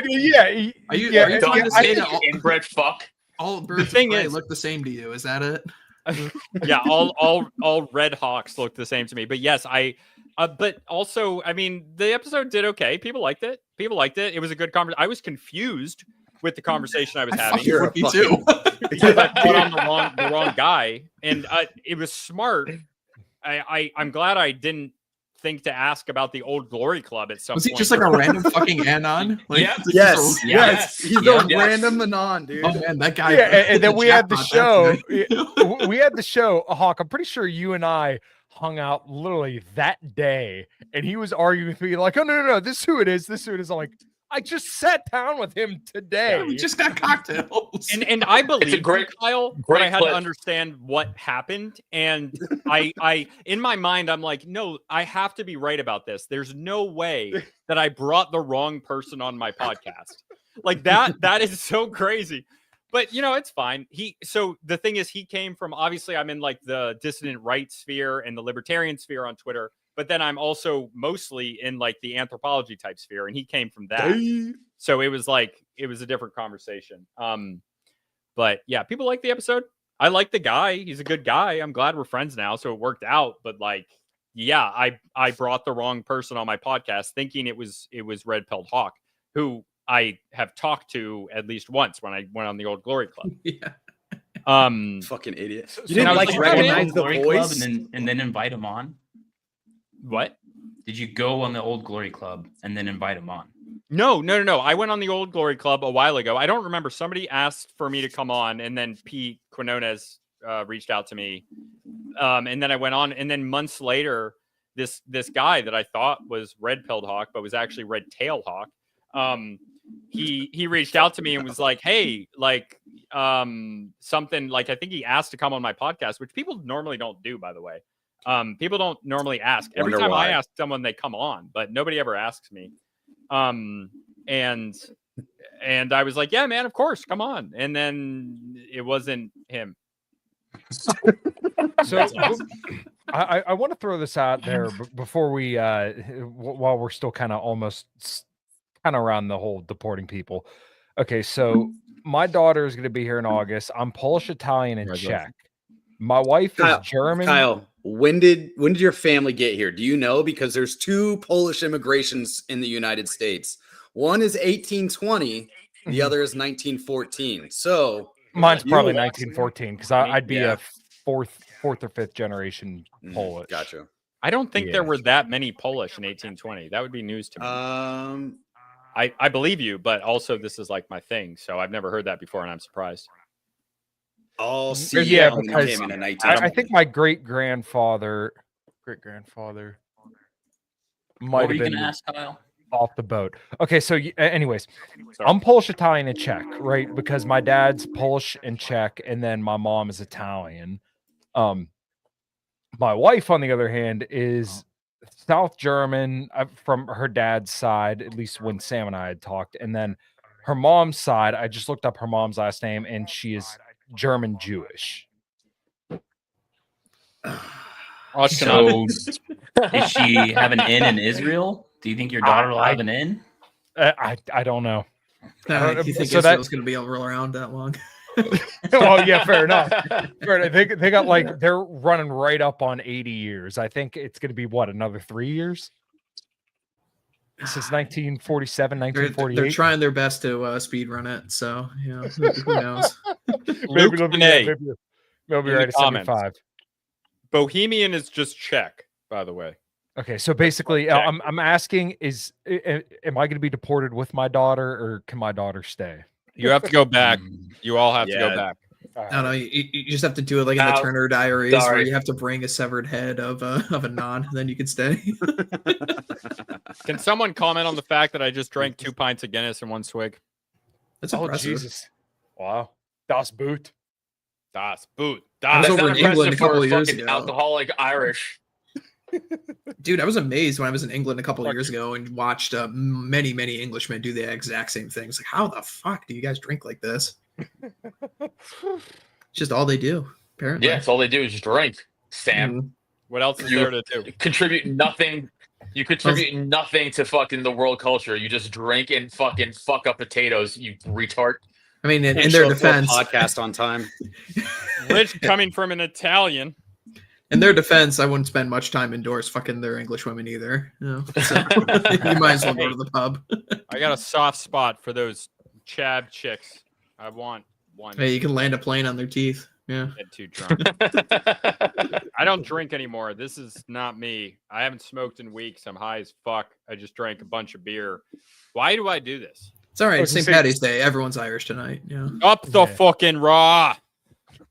Yeah. Are you trying to say that inbred fuck? All birds look the same to you? Is that it? Yeah, all Red Hawks look the same to me. But yes, but also, I mean, the episode did okay. People liked it. It was a good conversation. I was confused with the conversation I was having. Me too. Because I put on the wrong guy, and it was smart. I'm glad I didn't think to ask about the Old Glory Club at some point. Was he just like a random fucking anon? Like, yes. He's a random anon, dude. Oh man, that guy. Yeah, and then we had the show. We had the show. Hawk, I'm pretty sure you and I hung out literally that day, and he was arguing with me like, "Oh no, this is who it is. I'm like, I just sat down with him today. Yeah, we just got cocktails. And I believe it's a great, Kyle, but I had to understand what happened. And I in my mind, I'm like, no, I have to be right about this. There's no way that I brought the wrong person on my podcast. Like that is so crazy. But it's fine. So the thing is, he came from, obviously I'm in like the dissident right sphere and the libertarian sphere on Twitter. But then I'm also mostly in like the anthropology type sphere, and he came from that. So it was a different conversation. But yeah, people like the episode. I like the guy. He's a good guy. I'm glad we're friends now, so it worked out. But like, yeah, I brought the wrong person on my podcast, thinking it was RedpilledHawk, who I have talked to at least once when I went on the Old Glory Club. Yeah. Fucking idiot. You didn't like recognize the voice and then invite him on. What? Did you go on the Old Glory Club and then invite him on? No. I went on the Old Glory Club a while ago. I don't remember. Somebody asked for me to come on, and then Pete Quinones reached out to me. And then I went on, and then months later, this guy that I thought was RedpilledHawk, but was actually RedtailHawk, he reached out to me and was like, hey, like something like, I think he asked to come on my podcast, which people normally don't do, by the way. People don't normally ask. Every time I ask someone, they come on, but nobody ever asks me. And I was like, yeah, man, of course, come on. And then it wasn't him. So awesome. I want to throw this out there before we, while we're still kind of around the whole deporting people. Okay, so my daughter is going to be here in August. I'm Polish, Italian, and Czech. My wife is German. Kyle, when did your family get here? Do you know? Because there's 2 Polish immigrations in the United States. One is 1820, the other is 1914. So mine's probably 1914 because I'd be a fourth or fifth generation Polish. Gotcha. I don't think there were that many Polish in 1820. That would be news to me. I believe you, but also this is like my thing, so I've never heard that before, and I'm surprised. Oh, because I think my great-grandfather might have been ask Kyle? Off the boat. Okay, so anyways, I'm Polish, Italian, and Czech, right? Because my dad's Polish and Czech, and then my mom is Italian. My wife, on the other hand, is South German from her dad's side, at least when Sam and I had talked, and then her mom's side, I just looked up her mom's last name, and she is German Jewish. So, does she have an in Israel? Do you think your daughter will have an in? I don't know. You think Israel's going to be able around that long? Oh yeah, fair enough. They got like they're running right up on 80 years. I think it's going to be another 3 years. Since 1947, 1948. They're trying their best to speed run it. So who knows? Maybe it'll be right at 75. Bohemian is just Czech, by the way. Okay, so basically, I'm asking: am I going to be deported with my daughter, or can my daughter stay? You have to go back. You all have to go back. I don't know. You just have to do it like in the Turner Diaries, where you have to bring a severed head of a non, then you can stay. Can someone comment on the fact that I just drank 2 pints of Guinness in 1 swig? That's impressive. Jesus! Wow, das Boot. Das Boot. I was over in England a couple of years ago. Alcoholic Irish. Dude, I was amazed when I was in England a couple of years ago and watched many Englishmen do the exact same things. Like, how the fuck do you guys drink like this? It's just all they do, apparently. Yeah, it's all they do is just drink, Sam. What else is there to do? Contribute nothing. You contribute nothing to fucking the world culture. You just drink and fucking fuck up potatoes, you retard. I mean, in their defense, podcast on time. Rich coming from an Italian. In their defense, I wouldn't spend much time indoors fucking their English women either. You know? So, you might as well go to the pub. I got a soft spot for those chab chicks. I want one. Hey, you can land a plane on their teeth. Yeah. Get too drunk. I don't drink anymore. This is not me. I haven't smoked in weeks. I'm high as fuck. I just drank a bunch of beer. Why do I do this? It's all right. It's St. Patty's Day. Everyone's Irish tonight. Yeah. Up the fucking raw.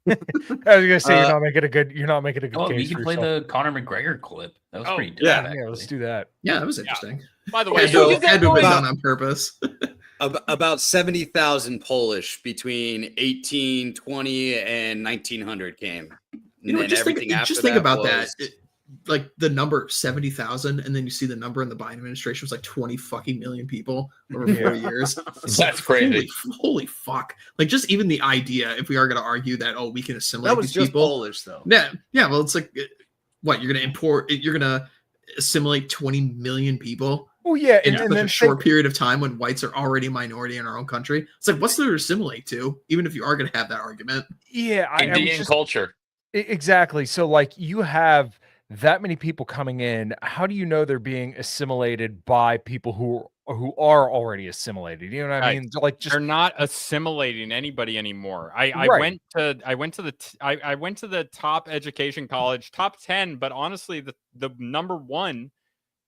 I was gonna say you're not making a good. You're not making a good. Oh, case we can for play yourself. the Conor McGregor clip. That was pretty dope. Yeah, let's do that. Yeah, that was interesting. By the way, had to have been done on purpose. About 70,000 Polish between 1820 and 1900 came. You know, just think about that. Like the number 70,000, and then you see the number in the Biden administration was like 20 fucking million people over 4 years. That's crazy. Holy fuck! Like just even the idea, if we are going to argue that we can assimilate That was these just people, Polish though. Yeah. Well, it's like what you're going to import. You're going to assimilate 20 million people. Oh yeah, in such a short period of time when whites are already a minority in our own country. It's like what's there to assimilate to? Even if you are going to have that argument. Yeah, Indian culture. Exactly. So like you have that many people coming in. How do you know they're being assimilated by people who are already assimilated? You know what I mean? Like just they're not assimilating anybody anymore. I went to the top education college, top 10, but honestly the number one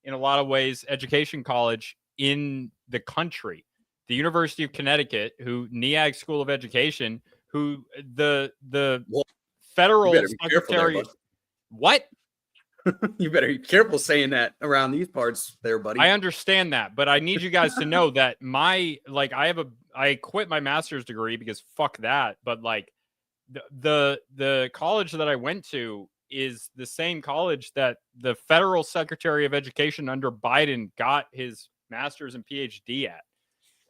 in a lot of ways education college in the country, the University of Connecticut, who NEAG School of Education, who the federal secretary. What? You better be careful saying that around these parts there, buddy. I understand that, but I need you guys to know that I quit my master's degree because fuck that. But like the college that I went to is the same college that the federal secretary of education under Biden got his master's and PhD at.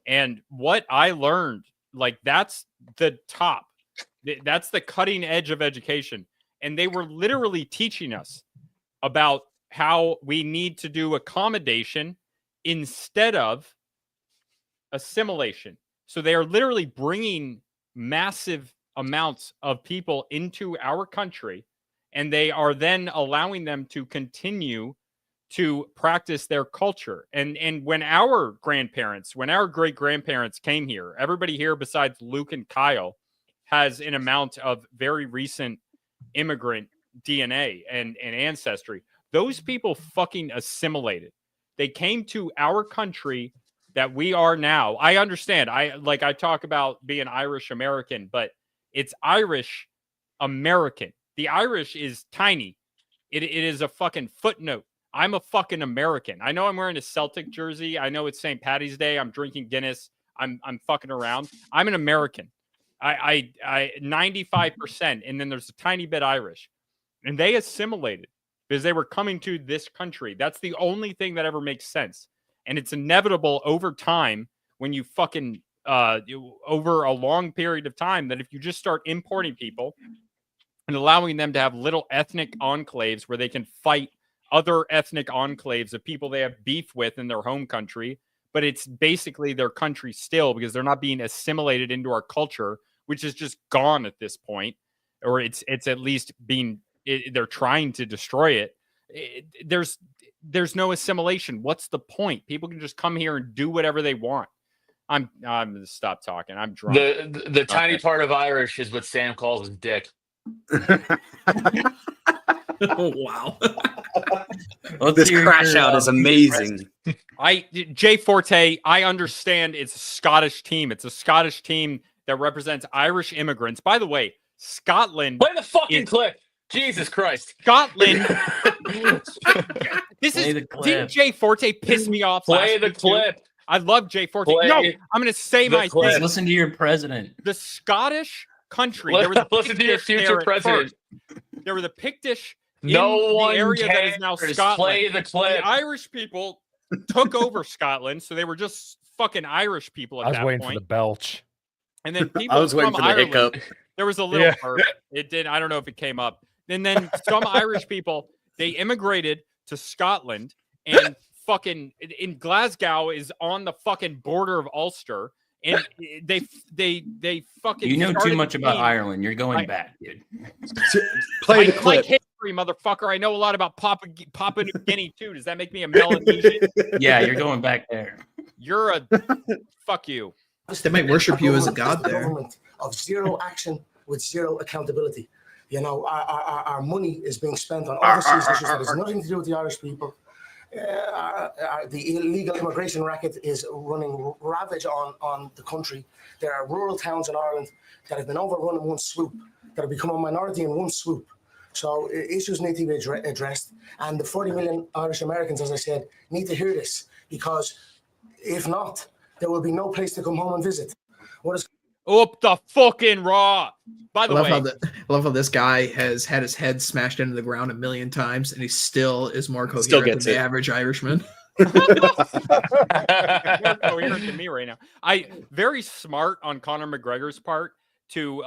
And what I learned, like that's the top, that's the cutting edge of education. And they were literally teaching us about how we need to do accommodation instead of assimilation. So they are literally bringing massive amounts of people into our country, and they are then allowing them to continue to practice their culture. And when our grandparents, when our great-grandparents came here, everybody here besides Luke and Kyle has an amount of very recent immigrant DNA and ancestry. Those people fucking assimilated. They came to our country that we are now. I understand. I talk about being Irish American, but it's Irish American. The Irish is tiny. It is a fucking footnote. I'm a fucking American. I know I'm wearing a Celtic jersey. I know it's St. Patty's Day. I'm drinking Guinness. I'm fucking around. I'm an American. I 95%, and then there's a tiny bit Irish. And they assimilated because they were coming to this country. That's the only thing that ever makes sense. And it's inevitable over time when you fucking, over a long period of time, that if you just start importing people and allowing them to have little ethnic enclaves where they can fight other ethnic enclaves of people they have beef with in their home country, but it's basically their country still because they're not being assimilated into our culture, which is just gone at this point, or it's at least being... they're trying to destroy it. There's no assimilation. What's the point? People can just come here and do whatever they want. I'm gonna stop talking. I'm drunk. The tiny part of Irish is what Sam calls his dick. Oh wow. This crash out is amazing. Jay Forte, I understand it's a Scottish team. It's a Scottish team that represents Irish immigrants. By the way, Scotland. Play the fucking clip. Jesus Christ. Scotland. Didn't Jay Forte piss me off? Play the clip. I love Jay Forte. No, I'm going to say my thing. Listen to your president. The Scottish country. Listen to your future president. There were the Pictish No the one area that is cares. now Scotland. Play the clip. The Irish people took over Scotland, so they were just fucking Irish people at I was that waiting point. for the belch. And then people I was waiting from for the Ireland, hiccup. there was a little burp. It did. I don't know if it came up. And then some Irish people, they immigrated to Scotland, and fucking in Glasgow is on the fucking border of Ulster. And they fucking. You know too started much the about team. Ireland. You're going back, dude. Play the I like clip. history, motherfucker. I know a lot about Papua New Guinea too. Does that make me a Melanesian? Yeah, you're going back there. You're a fuck you. They might worship you as a god there. Government of zero action with zero accountability. You know, our money is being spent on overseas issues that has nothing to do with the Irish people. The illegal immigration racket is running ravage on the country. There are rural towns in Ireland that have been overrun in one swoop, that have become a minority in one swoop. So issues need to be addressed. And the 40 million Irish Americans, as I said, need to hear this, because if not, there will be no place to come home and visit. What is up the fucking raw? By the way, I love how this guy has had his head smashed into the ground 1 million times, and he still is more coherent than the average Irishman. More coherent than me right now. Very smart on Conor McGregor's part to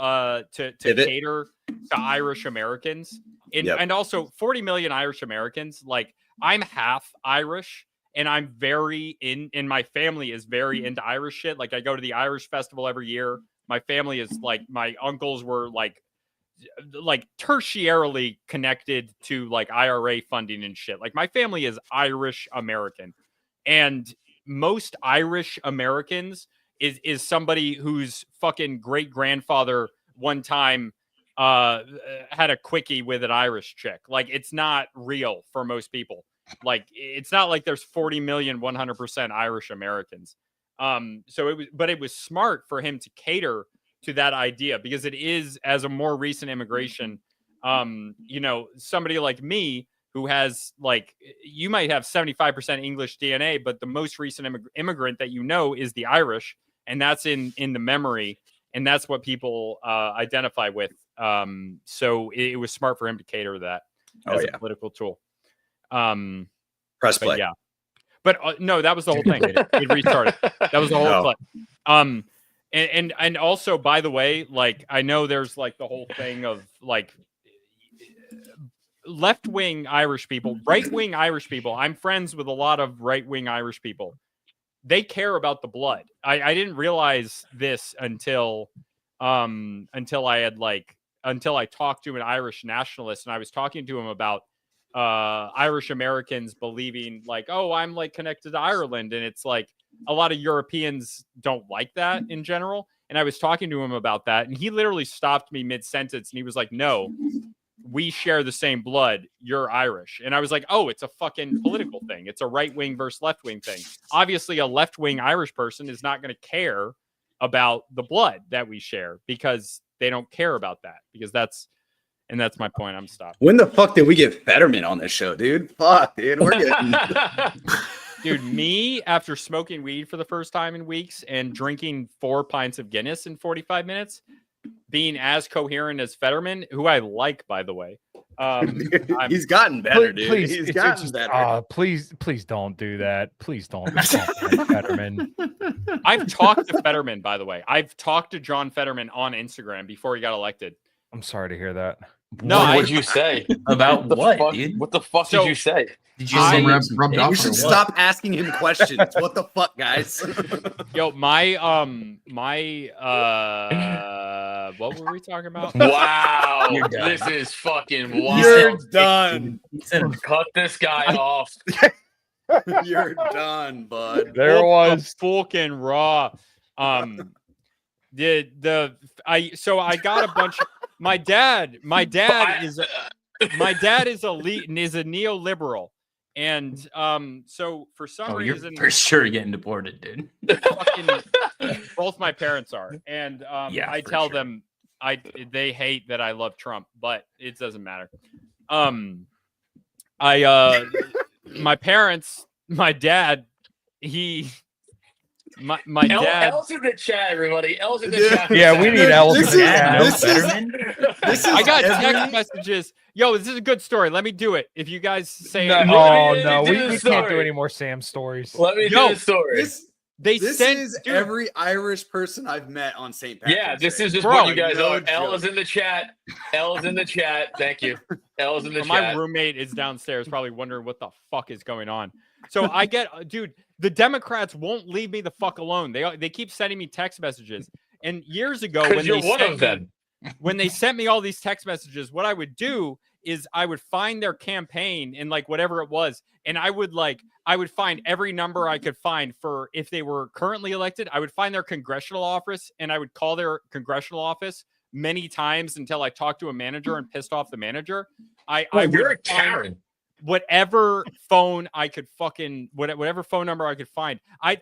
cater to Irish Americans, and also 40 million Irish Americans. Like, I'm half Irish. And I'm and my family is very into Irish shit. Like, I go to the Irish festival every year. My family is like, my uncles were like tertiarily connected to like IRA funding and shit. Like, my family is Irish American, and most Irish Americans is somebody whose fucking great grandfather one time had a quickie with an Irish chick. Like, it's not real for most people. Like, it's not like there's 40 million 100% Irish Americans. So it was smart for him to cater to that idea, because it is, as a more recent immigration, you know, somebody like me who has, like, you might have 75% English DNA, but the most recent immigrant that you know is the Irish, and that's in the memory, and that's what people identify with. So it was smart for him to cater to that as a political tool. Press play. Yeah, but no, that was the whole thing. It restarted. That was the whole play. And also, by the way, like, I know there's like the whole thing of like left-wing Irish people, right-wing Irish people. I'm friends with a lot of right-wing Irish people. They care about the blood. I didn't realize this until I talked to an Irish nationalist, and I was talking to him about Irish Americans believing like, oh, I'm like connected to Ireland, and it's like a lot of Europeans don't like that in general. And I was talking to him about that, and he literally stopped me mid-sentence, and he was like, no, we share the same blood, you're Irish. And I was like, oh, it's a fucking political thing. It's a right-wing versus left-wing thing. Obviously, a left-wing Irish person is not going to care about the blood that we share, because they don't care about that, because that's my point. I'm stopped. When the fuck did we get Fetterman on this show, dude? Fuck, dude. We're getting... Dude, me, after smoking weed for the first time in weeks and drinking 4 pints of Guinness in 45 minutes, being as coherent as Fetterman, who I like, by the way. He's gotten better, dude. Please, He's gotten better. Please don't do that. Please don't. Fetterman. I've talked to Fetterman, by the way. I've talked to John Fetterman on Instagram before he got elected. I'm sorry to hear that. No, what did you say about what, dude? What the fuck did you say? Did you say we should stop asking him questions? What the fuck, guys? Yo, what were we talking about? Wow, this is fucking wild. You're done. Cut this guy off. You're done, bud. There was fucking raw. I got a bunch of my dad is a neoliberal. And so for some reason, you're for sure getting deported, dude. Both my parents are, and I tell them they hate that I love Trump, but it doesn't matter. My parents, my dad, my dad. L's in the chat, everybody. L's in the chat. Yeah, we need L's in the chat. I got text messages. Yo, this is a good story. Let me do it. If you guys say no, it. no, we can't do any more Sam stories. Let me do the story. This is every Irish person I've met on St. Patrick's Yeah, this Day. is just Bro, what you guys no are. L joke. is in the chat. L is in the chat. Thank you. L is in the My chat. roommate is downstairs, probably wondering what the fuck is going on. So I get, dude, the Democrats won't leave me the fuck alone. They keep sending me text messages. And years ago, when you're they one sent of them. when they sent me all these text messages, what I would do is I would find their campaign and like whatever it was, and I would find every number I could find for if they were currently elected. I would find their congressional office and I would call their congressional office many times until I talked to a manager and pissed off the manager. You're a Karen. Whatever phone I could whatever phone number I could find. I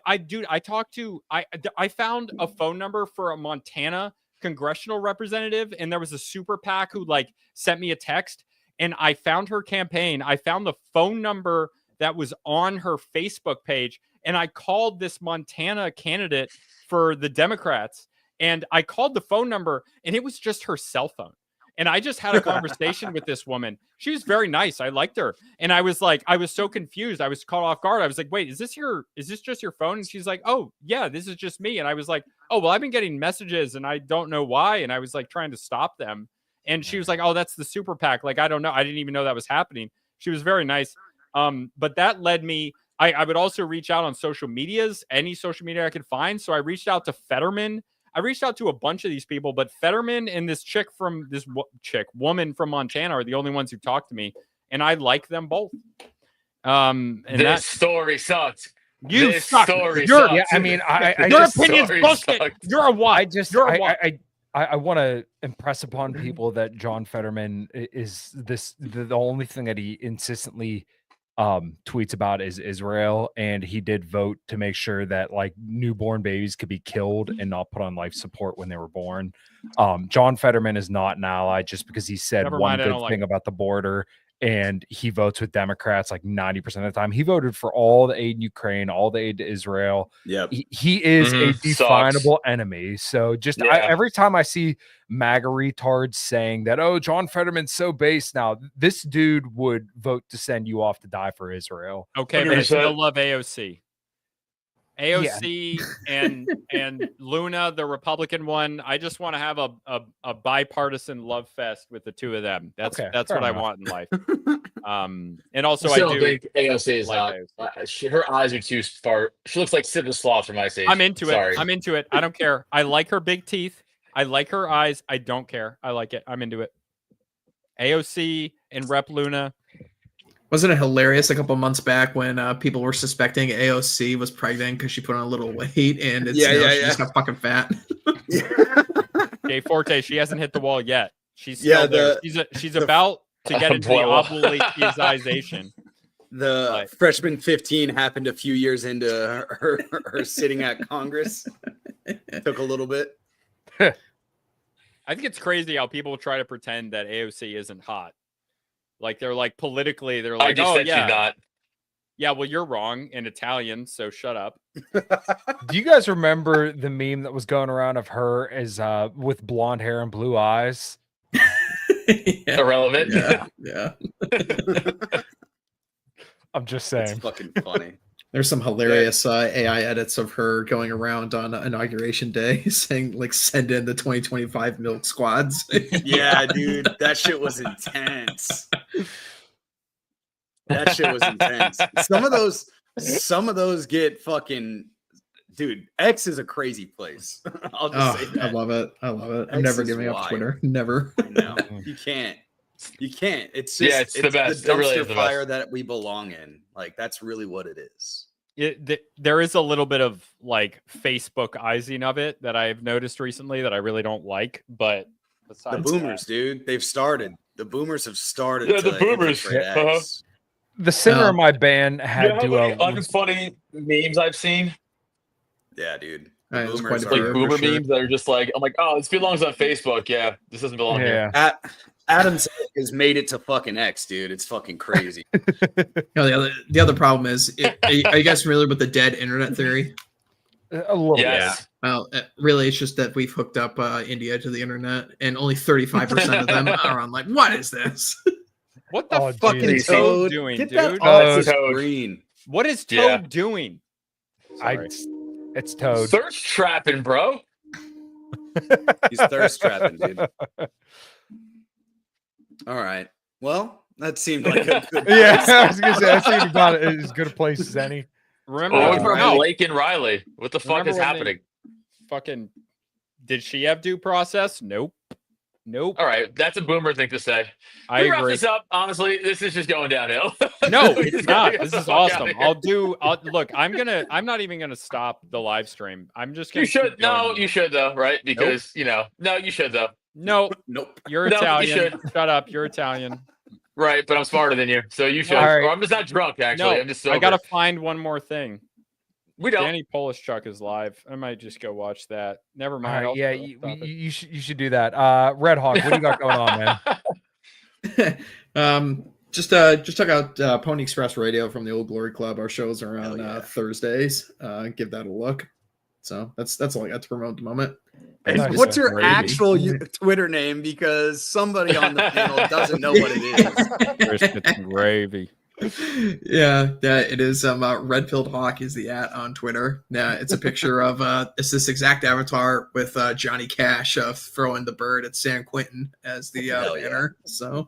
found a phone number for a Montana congressional representative, and there was a super PAC who like sent me a text, and I found her campaign. I found the phone number that was on her Facebook page, and I called this Montana candidate for the Democrats, and I called the phone number, and it was just her cell phone. And I just had a conversation with this woman. She was very nice. I liked her. And I was like, I was so confused. I was caught off guard. I was like, wait, is this just your phone? And she's like, oh yeah, this is just me. And I was like, oh, well, I've been getting messages and I don't know why. And I was like trying to stop them. And she was like, oh, that's the super PAC. Like, I don't know. I didn't even know that was happening. She was very nice. But that led me, I would also reach out on social medias, any social media I could find. So I reached out to Fetterman. I reached out to a bunch of these people, but Fetterman and this woman from Montana are the only ones who talked to me, and I like them both. And this story sucks. You this suck. Story Your, sucks. Yeah, I mean, your opinion's bullshit. You're a what? I want to impress upon people that John Fetterman is the only thing that he insistently tweets about is Israel, and he did vote to make sure that like newborn babies could be killed and not put on life support when they were born. John Fetterman is not an ally just because he said one good thing about the border, and he votes with Democrats like 90% of the time. He voted for all the aid in Ukraine, all the aid to Israel. Yep. He is a definable enemy. So just every time I see MAGA retards saying that, oh, John Fetterman's so base now, this dude would vote to send you off to die for Israel. Okay, but I still love AOC. AOC and Luna, the Republican one. I just want to have a bipartisan love fest with the two of them. That's what I want in life. And also I do think AOC is like her eyes are too far. She looks like Sid the Sloth from my age. I'm into it. I'm into it. I don't care. I like her big teeth. I like her eyes. I don't care. I like it. I'm into it. AOC and Rep Luna. Wasn't it hilarious a couple months back when people were suspecting AOC was pregnant because she put on a little weight and she just got fucking fat? Jay Forte, she hasn't hit the wall yet. She's still there. She's about to get into the obligation. The freshman 15 happened a few years into her sitting at Congress. Took a little bit. I think it's crazy how people try to pretend that AOC isn't hot. Like they're like politically, they're like, oh yeah, she's not. Yeah, well, you're wrong in Italian, so shut up. Do you guys remember the meme that was going around of her as with blonde hair and blue eyes? Irrelevant. Yeah. I'm just saying. It's fucking funny. There's some hilarious AI edits of her going around on Inauguration Day saying, like, send in the 2025 milk squads. Yeah, dude. That shit was intense. That shit was intense. Some of those get fucking... Dude, X is a crazy place. I'll just say that. I love it. I'm never giving up Twitter. Never. No, you can't. You can't. It's just it's the best. The dumpster really is the fire best. that we belong in. Like, that's really what it is. There is a little bit of like Facebook icing of it that I've noticed recently that I really don't like. But the boomers, dude, they've started. The boomers have started. Yeah, the boomers. The singer of my band had to unfunny memes I've seen. Yeah, dude. Boomers like boomer memes that are just like, I'm like, oh, this belongs on Facebook. Yeah, this doesn't belong here. Adams has made it to fucking X, dude. It's fucking crazy. The other problem is, are you guys familiar with the dead internet theory? A little Yes. Well, really, it's just that we've hooked up India to the internet, and only 35% of them are on. Like, what is this? What the fucking is Toad doing, Get dude? that off the screen. What is Toad doing? It's Toad. Thirst trapping, bro. He's thirst trapping, dude. All right. Well, that seemed like a good Yeah, place. I was gonna say that seemed about as good a place as any. Remember Blake and Riley. What the fuck is happening? Fucking, did she have due process? Nope. All right, that's a boomer thing to say. I We wrap agree. this up. Honestly, this is just going downhill. No, We it's just gotta not. get This the is fuck awesome. outta here. Look, I'm not even gonna stop the live stream. I'm just gonna You should. keep going. No, you should though, right? Because no, you should though. No, nope. You're No, you Italian. should. Shut up. You're Italian. Right, but I'm smarter than you, so you should. All right. Or I'm just not drunk. Actually, No, I'm just sober. I gotta find one more thing. We don't. Danny Polishchuk is live. I might just go watch that. Never All mind. right, I'll yeah, stop it. you should do that. RedpilledHawk, what do you got going on, man? Just check out Pony Express Radio from the Old Glory Club. Our shows are on Thursdays. Give that a look. So that's all I got to promote at the moment. Hey, what's your actual Twitter name? Because somebody on the panel doesn't know what it is. Biscuits and gravy. Yeah, it is. RedpilledHawk is the @ on Twitter. Yeah, it's a picture of it's this exact avatar with Johnny Cash throwing the bird at San Quentin as the banner. So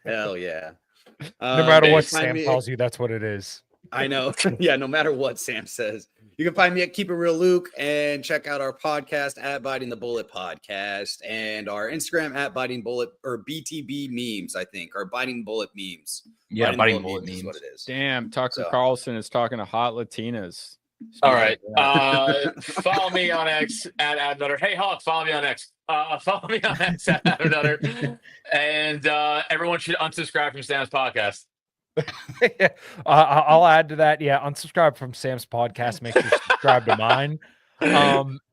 hell yeah. No matter what Sam tells you, that's what it is. I know. Yeah, no matter what Sam says. You can find me at Keep It Real Luke and check out our podcast at Biting the Bullet Podcast and our Instagram at Biting Bullet or BTB Memes, I think, or Biting Bullet Memes. Yeah, Biting Bullet Memes is Memes. what it is. Damn, Tucker Carlson is talking to hot Latinas. All right. Follow me on X at Adnutter. Hey, Hawk, follow me on X. Follow me on X at Adnutter. And everyone should unsubscribe from Sam's podcast. I'll add to that. Yeah, unsubscribe from Sam's podcast. Make sure you subscribe to mine.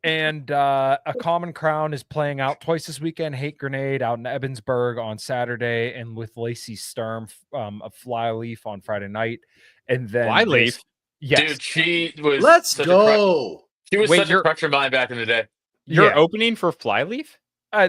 And A Common Crown is playing out twice this weekend. Hate Grenade out in Ebensburg on Saturday, and with Lacey Sturm, a Flyleaf on Friday night. And then Flyleaf? Yes. Dude, she was. Let's such go. She was Wait, such a crutch of mine back in the day. You're opening for Flyleaf?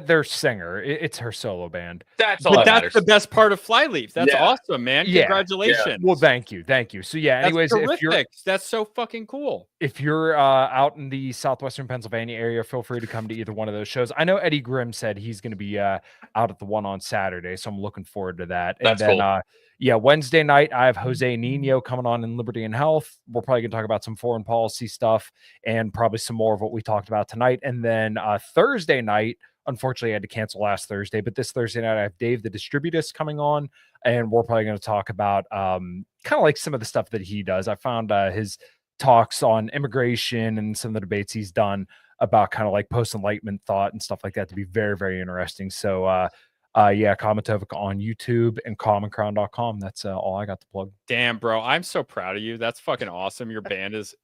Their singer. It's her solo band. That's all But that that's matters. the best part of Flyleaf. That's Yeah. awesome, man. Yeah. Congratulations. Well, thank you. So yeah, That's anyways, if you're terrific. That's so fucking cool. if you're out in the southwestern Pennsylvania area, feel free to come to either one of those shows. I know Eddie Grimm said he's going to be out at the one on Saturday, so I'm looking forward to that. That's and then, cool. Wednesday night I have Jose Nino coming on in Liberty and Health. We're probably going to talk about some foreign policy stuff and probably some more of what we talked about tonight. And then Thursday night, unfortunately, I had to cancel last Thursday, but this Thursday night I have Dave the Distributist coming on, and we're probably going to talk about kind of like some of the stuff that he does. I found his talks on immigration and some of the debates he's done about kind of like post-enlightenment thought and stuff like that to be very, very interesting. So Komatovik on YouTube and commoncrown.com. That's all I got to plug. Damn, bro. I'm so proud of you. That's fucking awesome. Your band is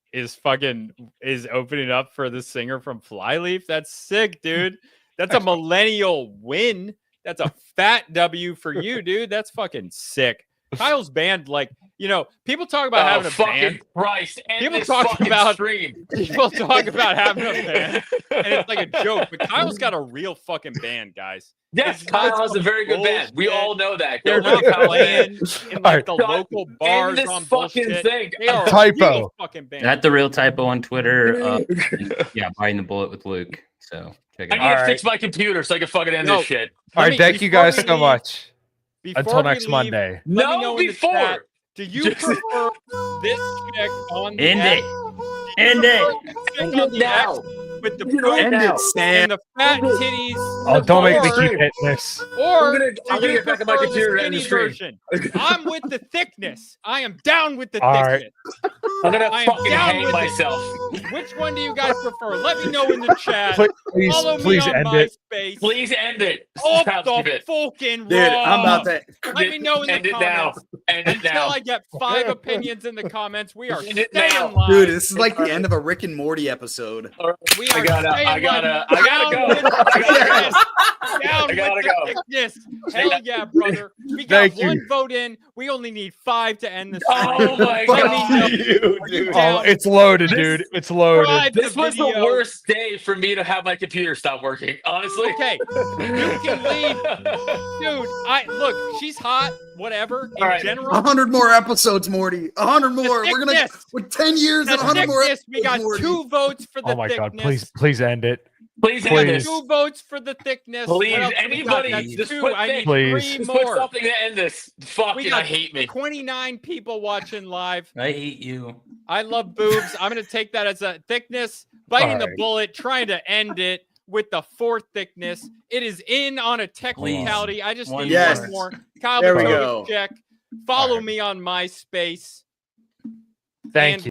opening up for the singer from Flyleaf. That's sick, dude. That's a millennial win. That's a fat W for you, dude. That's fucking sick. Kyle's band, people talk about having a fucking band. Christ. End People this talk fucking about stream. People talk about having a band, and it's like a joke. But Kyle's got a real fucking band, guys. Yes, It's Kyle not has a some very good band. We bullshit. all know that. They're Go not look at Kyle playing in like the Shut local in bars this on fucking bullshit. thing. They are a Typo. real fucking band. At the real typo on Twitter. Biting the bullet with Luke. So check I it need out. to fix my computer so I can fucking end this shit. All right, thank you guys so much. Before Until we next leave, Monday. let me No, know in the before. chat, do you prefer this chick on the End X? it. End it. Chick on the X with the boobs End it, Sam. and the fat titties. Oh, don't make me or- keep hitting this. Or I'm do gonna you get back on my prefer computer the and the skinny stream. version? I'm with the thickness. I am down with the All right. thickness. I'm gonna I am fucking down hang with it. myself. Which one do you guys prefer? Let me know in the chat. Follow me Please on end it. MySpace. Please end it. Off Stop, the skip it. fucking Dude, I'm about raw. to. Let me know in End the it now. comments. End it Until now. I get 5 opinions in the comments, we are End it staying now. live. Dude, this is like the end of a Rick and Morty episode. We I gotta go. I gotta go. Thickness. Hell yeah, brother. We got one vote in. We only need 5 to end this. Oh my god, dude. Oh, it's loaded, dude. It's loaded. This was the worst day for me to have my computer stop working. Honestly. Okay, you can leave, dude. Look. She's hot. Whatever. In general, 100 more episodes, Morty. 100 more. We're gonna with 10 years and 100 more. We got Morty. 2 votes for the Oh my god! thickness. Please end it. Please end this. 2 votes for the thickness. Please, What else we got? anybody, That's just 2. put I need please. 3 Just put more. something to end this. Fucking, I hate me. 29 people watching live. I hate you. I love boobs. I'm gonna take that as a thickness, biting the bullet, trying to end it with the 4th thickness. It is in on a technicality. I just need one more. Kyle, there we go. Check. Follow me on MySpace. Thank you.